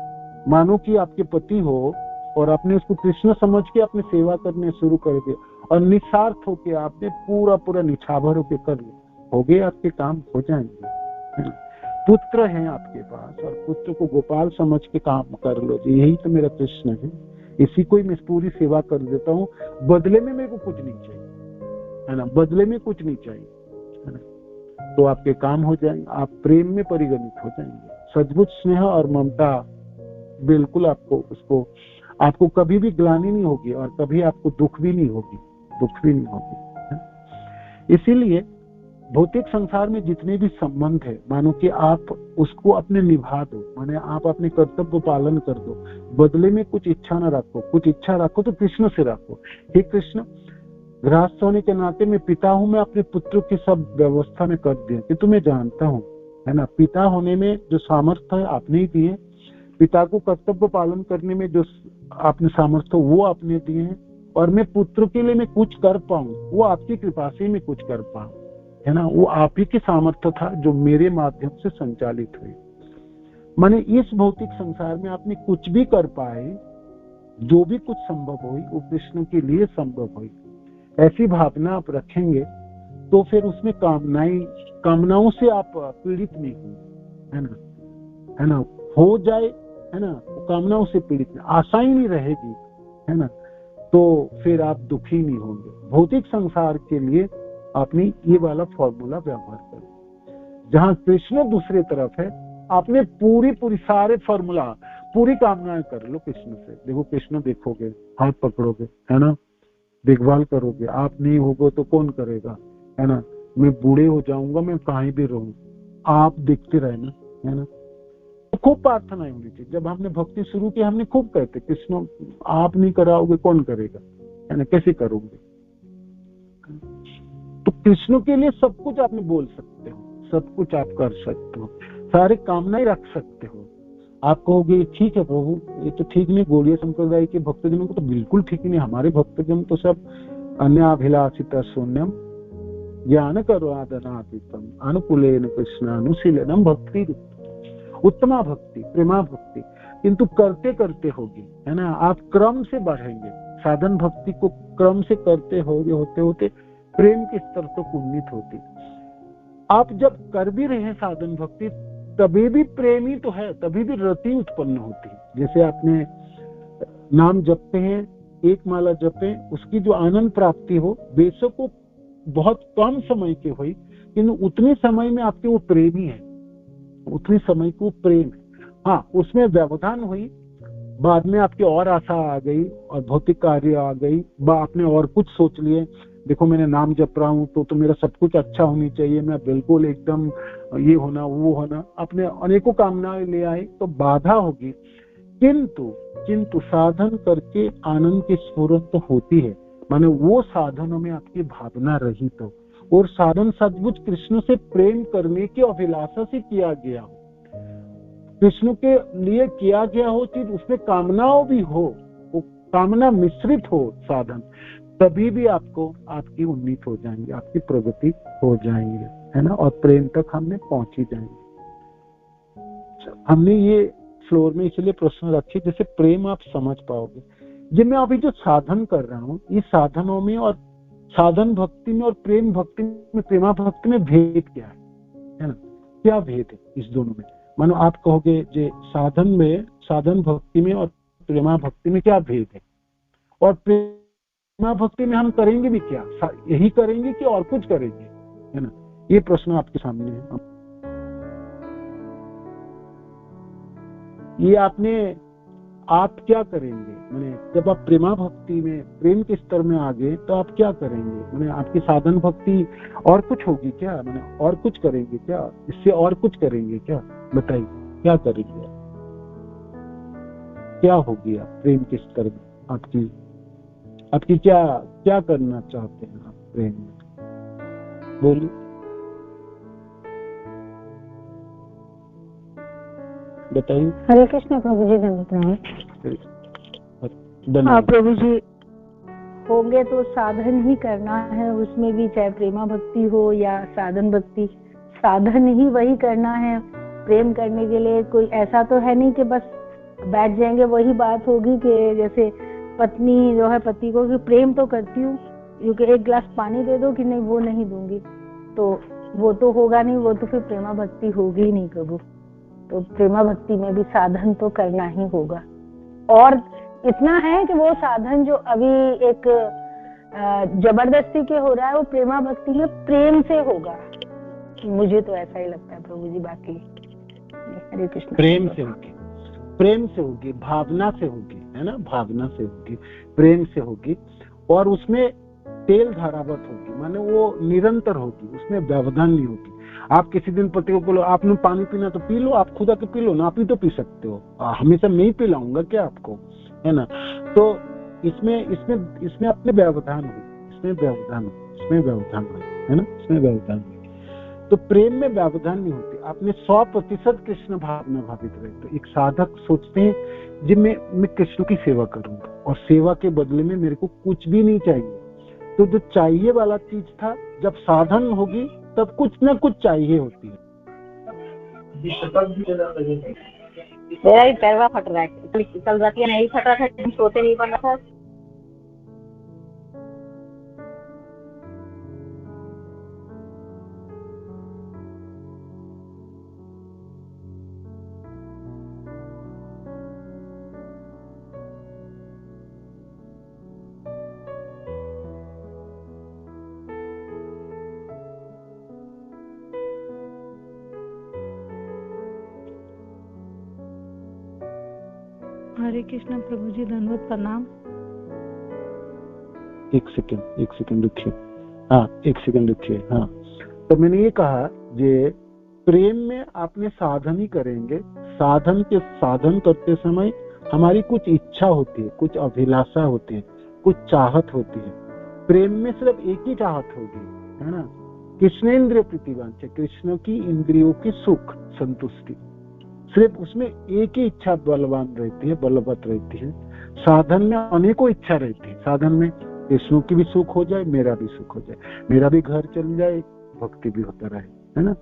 मानो कि आपके पति हो और आपने उसको कृष्ण समझ के अपने सेवा करने शुरू कर दिया, और निस्वार्थ होके आपने पूरा निछावर होके कर लो, हो गए आपके काम हो जाएंगे, है ना। पुत्र हैं आपके पास और पुत्र को गोपाल समझ के काम कर लो, जी यही तो मेरा कृष्ण है, इसी को ही मैं पूरी सेवा कर देता हूँ, बदले में मेरे को कुछ नहीं चाहिए, है ना, बदले में कुछ नहीं चाहिए, है ना। तो आपके काम हो जाएंगे, आप प्रेम में परिगणित हो जाएंगे। सद्बुद्ध स्नेह और ममता बिल्कुल आपको कभी भी ग्लानि नहीं होगी और कभी आपको दुख भी नहीं होगी। इसीलिए भौतिक संसार में जितने भी संबंध है, मानो कि आप उसको अपने निभा दो, माने आप अपने कर्तव्य को पालन कर दो, बदले में कुछ इच्छा ना रखो, कुछ इच्छा रखो तो कृष्ण से रखो। हे कृष्ण, गृहस्थ होने के नाते मैं पिता हूं, मैं अपने पुत्र की सब व्यवस्था में कर दिया कि तुम्हें जानता हूं, है ना। पिता होने में जो सामर्थ्य है आपने ही दिए, पिता को कर्तव्य पालन करने में जो आपने सामर्थ्य वो आपने दिए हैं, और मैं पुत्र के लिए मैं कुछ कर पाऊं वो आपकी कृपा से मैं कुछ कर पाऊं, है ना। वो आप ही की सामर्थ्य था जो मेरे माध्यम से संचालित हुई। माने इस भौतिक संसार में आपने कुछ भी कर पाए, जो भी कुछ संभव हुई वो कृष्ण के लिए संभव हुई। ऐसी भावना आप रखेंगे तो फिर उसमें कामनाओं से आप पीड़ित नहीं होंगे, है ना, हो जाए, है ना, कामनाओं से पीड़ित नहीं, आशा ही नहीं रहेगी, है ना, तो फिर आप दुखी नहीं होंगे। भौतिक संसार के लिए आपने ये वाला फॉर्मूला व्यवहार करो। जहां कृष्ण दूसरे तरफ है, आपने पूरी सारे फॉर्मूला, पूरी कामनाएं कर लो कृष्ण से। देखो कृष्ण देखोगे, हाथ पकड़ोगे, है ना, देखभाल करोगे, आप नहीं होगे तो कौन करेगा, है ना। मैं बूढ़े हो जाऊंगा, मैं कहीं भी रहूं, आप देखते रहना, है ना। तो खूब प्रार्थनाएं होनी चाहिए। जब हमने भक्ति शुरू की हमने खूब कहते, कृष्ण आप नहीं कराओगे कौन करेगा, है ना, कैसे करोगे। तो कृष्ण के लिए सब कुछ आप बोल सकते हो, सब कुछ आप कर सकते हो, सारे कामनाएं रख सकते हो। आप कहोगे ठीक है प्रभु, ये तो ठीक नहीं, गौड़ीय संप्रदाय के भक्तजनों को तो बिल्कुल ठीक नहीं, हमारे भक्तजन तो सब अन्याभिलाषित शून्यम ज्ञान करुणादनातीतम अनुकूलेन कृष्णानुशीलनम भक्ति उत्तमा भक्ति, प्रेमा भक्ति, किंतु करते करते होगी, है ना। आप क्रम से बढ़ेंगे, साधन भक्ति को क्रम से करते होते होते प्रेम के स्तर तक उन्नीत होती। आप जब कर भी रहे हैं साधन भक्ति, तभी भी प्रेम ही तो है, तभी भी रति उत्पन्न होती है। जैसे आपने नाम जपते हैं, एक माला जपे, उसकी जो आनंद प्राप्ति हो, बेशक को बहुत कम समय के हुई, किंतु उतने समय में आपके वो प्रेमी है, उतने समय को प्रेम है। हाँ, उसमें व्यवधान हुई, बाद में आपकी और आशा आ गई और भौतिक कार्य आ गई, आपने और कुछ सोच लिए, देखो मैंने नाम जप रहा हूँ तो मेरा सब कुछ अच्छा होनी चाहिए, मैं बिल्कुल एकदम ये होना वो होना, अपने अनेकों कामनाएं ले आए, तो बाधा होगी किंतु साधन करके आनंद की स्फुरन तो होती है, माने वो साधनों में आपकी भावना रहित हो और साधन सचमुच कृष्ण से प्रेम करने की अभिलाषा से किया गया हो, कृष्ण के लिए किया गया हो चीज, उसमें कामनाओं भी हो, वो कामना मिश्रित हो साधन, तभी भी आपकी उन्नति हो जाएंगे, आपकी प्रगति हो जाएंगे, है ना, और प्रेम तक हमने पहुंच ही जाएंगे। हमने ये फ्लोर में इसलिए प्रश्न रखे जैसे प्रेम आप समझ पाओगे। ये मैं अभी जो साधन कर रहा हूँ, इस साधनों में और साधन भक्ति में और प्रेम भक्ति में, प्रेमा भक्ति में भेद क्या है ना, क्या भेद है इस दोनों में? मानो आप कहोगे जे साधन भक्ति में और प्रेमा भक्ति में क्या भेद है, और प्रेमा भक्ति में हम करेंगे भी क्या, यही करेंगे कि और कुछ करेंगे, है ना, ये प्रश्न आपके सामने है। ये आप क्या करेंगे, मैंने जब आप प्रेमा भक्ति में, प्रेम के स्तर में आ गए तो आप क्या करेंगे, मैंने आपकी साधन भक्ति और कुछ होगी क्या, मैंने और कुछ करेंगे क्या, इससे और कुछ करेंगे क्या, बताइए क्या करेंगे, क्या होगी आप प्रेम के स्तर में, आपकी क्या करना चाहते हैं आप प्रेम में, बोलिए। बताइए। हरे कृष्ण प्रभु जी, धन्यवाद। प्रभु जी, होंगे तो साधन ही करना है, उसमें भी चाहे प्रेमा भक्ति हो या साधन भक्ति, साधन ही वही करना है। प्रेम करने के लिए कोई ऐसा तो है नहीं कि बस बैठ जाएंगे, वही बात होगी कि जैसे पत्नी जो है पति को कि प्रेम तो करती हूँ, क्योंकि एक गिलास पानी दे दो कि नहीं, वो नहीं दूंगी, तो वो तो होगा नहीं, वो तो फिर प्रेमा भक्ति होगी ही नहीं प्रभु। तो प्रेमा भक्ति में भी साधन तो करना ही होगा, और इतना है कि वो साधन जो अभी एक जबरदस्ती के हो रहा है, वो प्रेमा भक्ति में प्रेम से होगा, मुझे तो ऐसा ही लगता है प्रभु जी। बाकी हरे कृष्ण। प्रेम से होगी, भावना से होगी, है ना, भावना से होगी, प्रेम से होगी, और उसमें तेल धारावत होगी, माने वो निरंतर होगी, उसमें व्यवधान नहीं होगी। आप किसी दिन पति को बोलो आपने पानी पीना तो पी लो, आप खुद आके पी लो ना, आप ही तो पी सकते हो, हमेशा मैं ही पिलाऊंगा क्या आपको, है ना। तो इसमें अपने व्यवधान हुई, इसमें व्यवधान हुई, है ना, इसमें व्यवधान हुई। तो प्रेम में व्यवधान नहीं होती, आपने 100% कृष्ण भावना भावित रहे। तो एक साधक सोचते हैं जी मैं कृष्ण की सेवा करूंगा, और सेवा के बदले में मेरे को कुछ भी नहीं चाहिए। तो जो चाहिए वाला चीज था, जब साधन होगी तब कुछ ना कुछ चाहिए होती है। मेरा भी पैरवा फट रहा है, कल रात या नहीं फट रहा था, सोते नहीं पड़ रहा था। हरे कृष्ण प्रभु जी, धन्यवाद, प्रणाम। एक सेकंड रुकिए, हाँ एक सेकंड रुकिए। हाँ, तो मैंने ये कहा जे प्रेम में आपने साधन ही करेंगे, साधन करते समय हमारी कुछ इच्छा होती है, कुछ अभिलाषा होती है, कुछ चाहत होती है। प्रेम में सिर्फ एक ही चाहत होगी, है ना, कृष्णेंद्रिय प्रतिवांछा, कृष्ण की इंद्रियों की सुख संतुष्टि, सिर्फ उसमें एक ही इच्छा बलवान रहती है, बलवत रहती है। साधन में अनेकों इच्छा रहती है, साधन में कृष्ण की भी सुख हो जाए, मेरा भी सुख हो जाए, मेरा भी घर चल जाए, भक्ति भी होता रहे, है ना,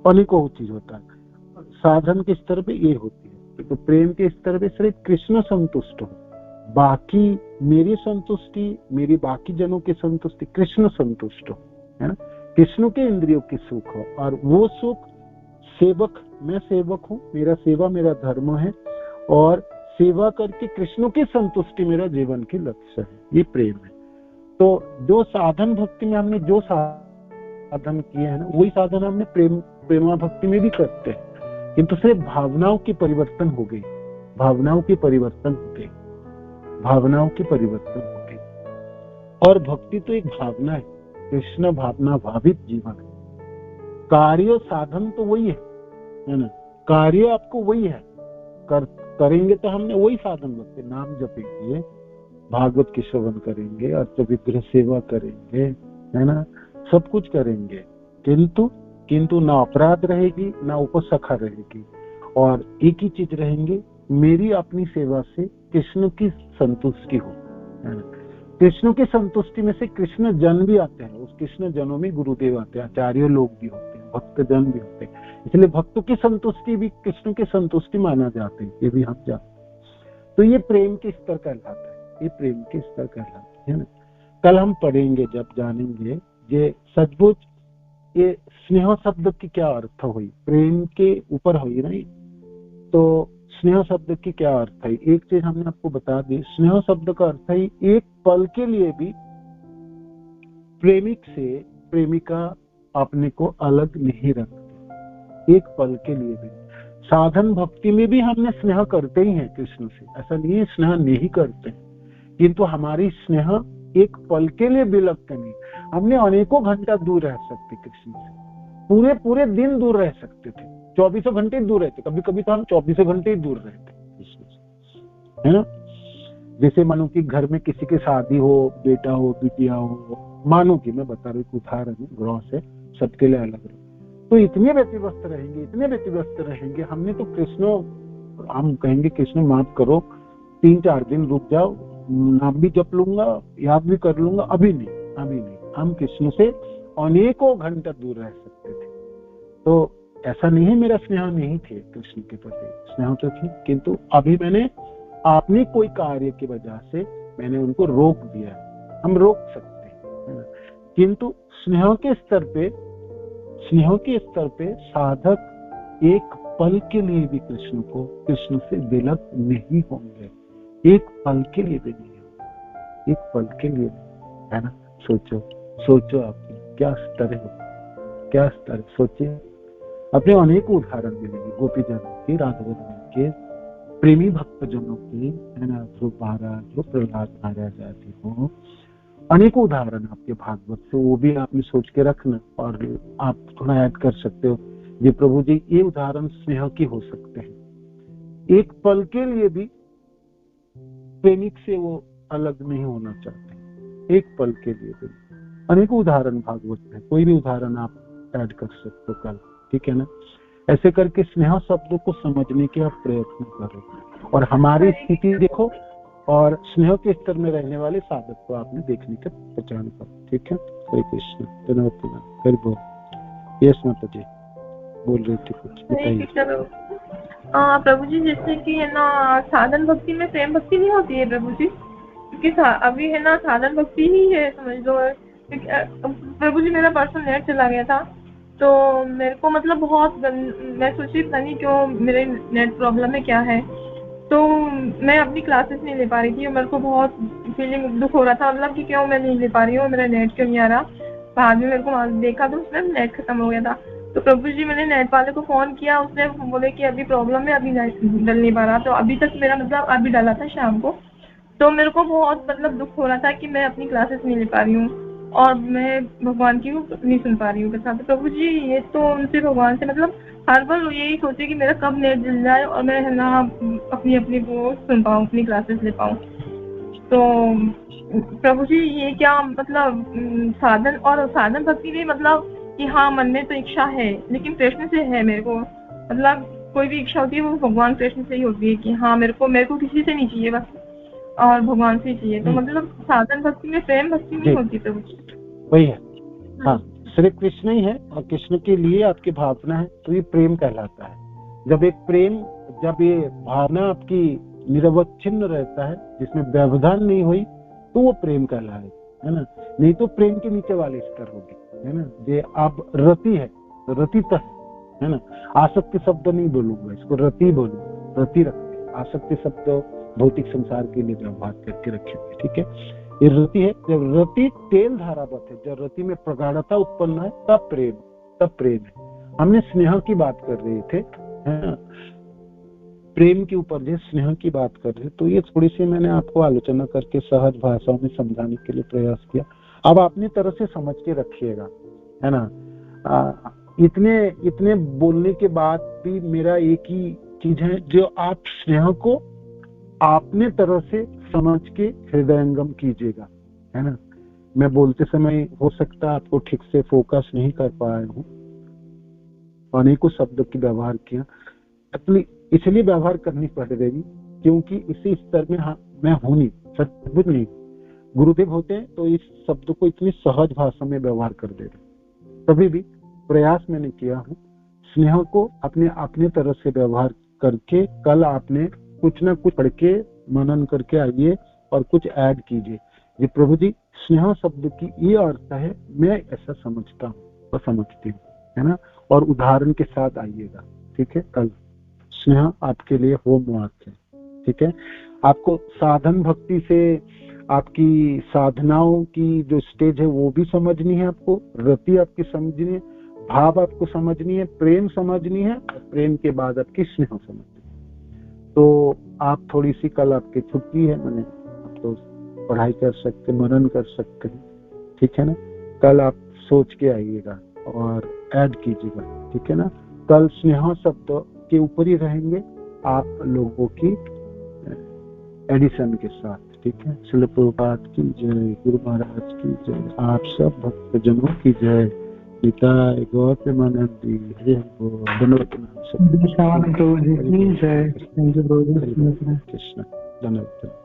अनेकों चीज होता है। साधन के स्तर पे ये होती है। तो प्रेम के स्तर पे सिर्फ कृष्ण संतुष्ट हो, बाकी मेरी संतुष्टि, मेरी बाकी जनों की संतुष्टि, कृष्ण संतुष्ट हो, है ना, कृष्ण के इंद्रियों की सुख हो, और वो सुख मैं सेवक हूँ, मेरा सेवा मेरा धर्म है, और सेवा करके कृष्ण की संतुष्टि मेरा जीवन की लक्ष्य है, ये प्रेम है। तो जो साधन भक्ति में हमने जो साधन किए हैं ना, वही साधन हमने प्रेमा भक्ति में भी करते हैं, किंतु सिर्फ भावनाओं की परिवर्तन हो गई, और भक्ति तो एक भावना है, कृष्ण भावना भावित जीवन है। कार्य साधन तो वही है ना, कार्य आपको वही है, करेंगे तो हमने वही साधन भक्ति, नाम जपेंगे, भागवत की श्रवण करेंगे, अर्थ विग्रह सेवा करेंगे, है ना, सब कुछ करेंगे, किंतु ना अपराध रहेगी, ना उपसखा रहेगी, और एक ही चीज रहेंगे, मेरी अपनी सेवा से कृष्ण की संतुष्टि हो, है ना। कृष्ण की संतुष्टि में से कृष्ण जन भी आते हैं, उस कृष्ण जनों में गुरुदेव आते हैं, आचार्य लोग भी होते हैं, भक्त जन भी होते हैं, इसलिए भक्तों की संतुष्टि भी कृष्ण की संतुष्टि माना जाते हैं, ये भी हम जानते। तो ये प्रेम के स्तर कहलाता है, ये प्रेम के स्तर कहलाता है ना। कल हम पढ़ेंगे, जब जानेंगे ये सचमुच ये स्नेह शब्द की क्या अर्थ हुई, प्रेम के ऊपर हुई नहीं, तो स्नेह शब्द की क्या अर्थ है। एक चीज हमने आपको बता दी, स्नेह शब्द का अर्थ है एक पल के लिए भी प्रेमिक से प्रेमिका अपने को अलग नहीं रखती, एक पल के लिए भी। साधन भक्ति में भी हमने स्नेह करते ही हैं कृष्ण से, ऐसा नहीं है स्नेह नहीं करते, किंतु हमारी स्नेह एक पल के लिए भी लगते नहीं। हमने अनेकों घंटा दूर रह सकते कृष्ण से, पूरे दिन दूर रह सकते थे, 24 घंटे दूर रहते, कभी कभी तो हम 24 घंटे ही दूर रहते कृष्ण से, है ना। जैसे मानो कि घर में किसी की शादी हो, बेटा हो, बिटिया हो, मानो कि मैं बता रहा हूँ उदाहरण है, ग्रॉस है, सबके लिए अलग अलग, तो इतने व्यतिव्यस्त रहेंगे, इतने व्यतिव्यस्त रहेंगे। हमने तो कृष्ण, हम कहेंगे कृष्ण माफ करो, 3-4 दिन रुक जाओ, नाम भी जप लूंगा, याद भी कर लूंगा, अभी नहीं। हम कृष्ण से अनेकों घंटा दूर रह सकते थे। तो ऐसा नहीं है मेरा स्नेह नहीं थे कृष्ण के प्रति, स्नेह तो थी, किंतु अभी मैंने अपने कोई कार्य की वजह से मैंने उनको रोक दिया। हम रोक सकते हैं, किंतु स्नेह के स्तर पे साधक एक पल के लिए भी कृष्ण से विलग नहीं होंगे, एक पल के लिए भी नहीं होंगे, एक पल के लिए, है ना। सोचो आप क्या स्तर है, क्या स्तर, सोचिए। अपने अनेक उदाहरण मिलेंगे, गोपीजनों के, राधाजनों के, प्रेमी भक्तजनों के, है ना, ध्रुव महाराज, जो प्रहलाद महाराज आदि हो, अनेक उदाहरण आपके भागवत से, वो भी आपने सोच के रखना, और आप थोड़ा ऐड कर सकते हो जी प्रभु जी, ये उदाहरण स्नेह की हो सकते हैं। एक पल के लिए भी प्रेमिक से वो अलग नहीं होना चाहते, एक पल के लिए भी। अनेक उदाहरण भागवत में, कोई भी उदाहरण आप ऐड कर सकते हो कल, ठीक है ना। ऐसे करके स्नेह शब्द को समझने के आप प्रयत्न करो, और हमारी स्थिति देखो, और स्नेह के स्तर में रहने वाले साधक को आपने देखने का पहचान करो, ठीक है। हरे कृष्ण, धन्यवाद, फिर बोल। यस माता जी बोल रही थी कुछ, बताइए। प्रभु जी, जैसे कि है ना, साधन भक्ति में प्रेम भक्ति नहीं होती है प्रभु जी, क्योंकि अभी है ना साधन भक्ति ही है, समझ लो। प्रभु जी, मेरा पर्सनल नेट चला गया था, तो मेरे को मतलब बहुत, मैं सोची पता नहीं क्यों मेरे नेट प्रॉब्लम है क्या है, तो मैं अपनी क्लासेस नहीं ले पा रही थी, और मेरे को बहुत फीलिंग दुख हो रहा था, मतलब कि क्यों मैं नहीं ले पा रही हूँ, मेरा नेट क्यों नहीं आ रहा। बाद में मेरे को देखा तो उसमें नेट खत्म हो गया था, तो प्रभु जी मैंने नेट वाले को फोन किया, उसने बोले कि अभी प्रॉब्लम है, अभी डल नहीं पा रहा। तो अभी तक मेरा मतलब अभी डाला था शाम को, तो मेरे को बहुत मतलब दुख हो रहा था कि मैं अपनी क्लासेस नहीं ले पा रही हूँ, और मैं भगवान की नहीं सुन पा रही हूँ कथा। तो प्रभु जी, ये तो उनसे भगवान से मतलब हर बार यही सोचे कि मेरा कब नेट जल जाए और मैं है ना अपनी वो सुन पाऊँ, अपनी क्लासेस ले पाऊँ। तो प्रभु जी, ये क्या मतलब साधन भक्ति में मतलब कि हाँ, मन में तो इच्छा है, लेकिन कृष्ण से है मेरे को, मतलब कोई भी इच्छा होती है वो भगवान कृष्ण से ही होती है, कि हाँ मेरे को किसी से नहीं चाहिए बस, और भगवान से ही चाहिए। तो मतलब साधन भक्ति में प्रेम भक्ति नहीं होती प्रभु जी, वही है। हाँ, सिर्फ कृष्ण ही है, और कृष्ण के लिए आपकी भावना है, तो ये प्रेम कहलाता है। जब ये भावना आपकी निरवच्छिन्न रहता है, जिसमें व्यवधान नहीं हुई, तो वो प्रेम कहलाए, है ना। नहीं तो प्रेम के नीचे वाले स्तर होगी, है ना। ये आप रति है, रतित है ना। आसक्ति शब्द नहीं बोलूंगा, इसको रति बोलूंगा, रति रखते। आसक्ति शब्द भौतिक संसार के लिए व्यवहार करके रखेंगे, ठीक है। ये रति है, जब रति तेल धारावत है, जब रति में प्रगाढ़ता उत्पन्न है, तब प्रेम है। हमने स्नेह की बात कर रहे थे, है ना, प्रेम के ऊपर जो स्नेह की बात कर रहे, तो ये थोड़ी सी मैंने आपको आलोचना करके सहज भाषाओं में समझाने के लिए प्रयास किया। अब अपनी तरह से समझ के रखिएगा, है ना। इतने बोलने के बाद भी मेरा एक ही चीज है जो आप स्नेह को अपने तरह से समझ के हृदयंगम कीजिएगा, है ना। मैं बोलते समय हो सकता है आपको ठीक से फोकस नहीं कर पाया हूँ, अनेकों शब्दों की व्यवहार किया, इसलिए व्यवहार करनी पड़ रही क्योंकि इसी स्तर में मैं हूं नहीं, सचमुच नहीं। गुरुदेव होते हैं तो इस शब्द को इतनी सहज भाषा में व्यवहार कर दे रहे। तभी भी प्रयास मैंने किया हूँ स्नेह को अपने तरह से व्यवहार करके। कल आपने कुछ ना कुछ पढ़ के मनन करके आइए और कुछ ऐड कीजिए। ये प्रभु जी स्नेह शब्द की ये अर्थ है, मैं ऐसा समझता हूँ और समझती हूँ, है ना। और उदाहरण के साथ आइएगा, ठीक है। कल स्नेह आपके लिए होमवर्क है, ठीक है। आपको साधन भक्ति से आपकी साधनाओं की जो स्टेज है वो भी समझनी है, आपको रति आपकी समझनी है, भाव आपको समझनी है, प्रेम समझनी है, और प्रेम के बाद आपकी स्नेह समझनी है। तो आप थोड़ी सी कल आपकी छुट्टी है, मैंने आप तो पढ़ाई कर सकते, मनन कर सकते हैं, ठीक है ना। कल आप सोच के आइएगा और ऐड कीजिएगा, ठीक है ना। कल स्नेह शब्द के ऊपर ही रहेंगे आप लोगों की एडिशन के साथ, ठीक है। श्रील प्रभुपाद की जय, गुरु महाराज की जय, आप सब भक्तजनों की जय। पिताय गौर प्रेमानंद जी, हरे धन्यवाद। कृष्ण धन्यवाद।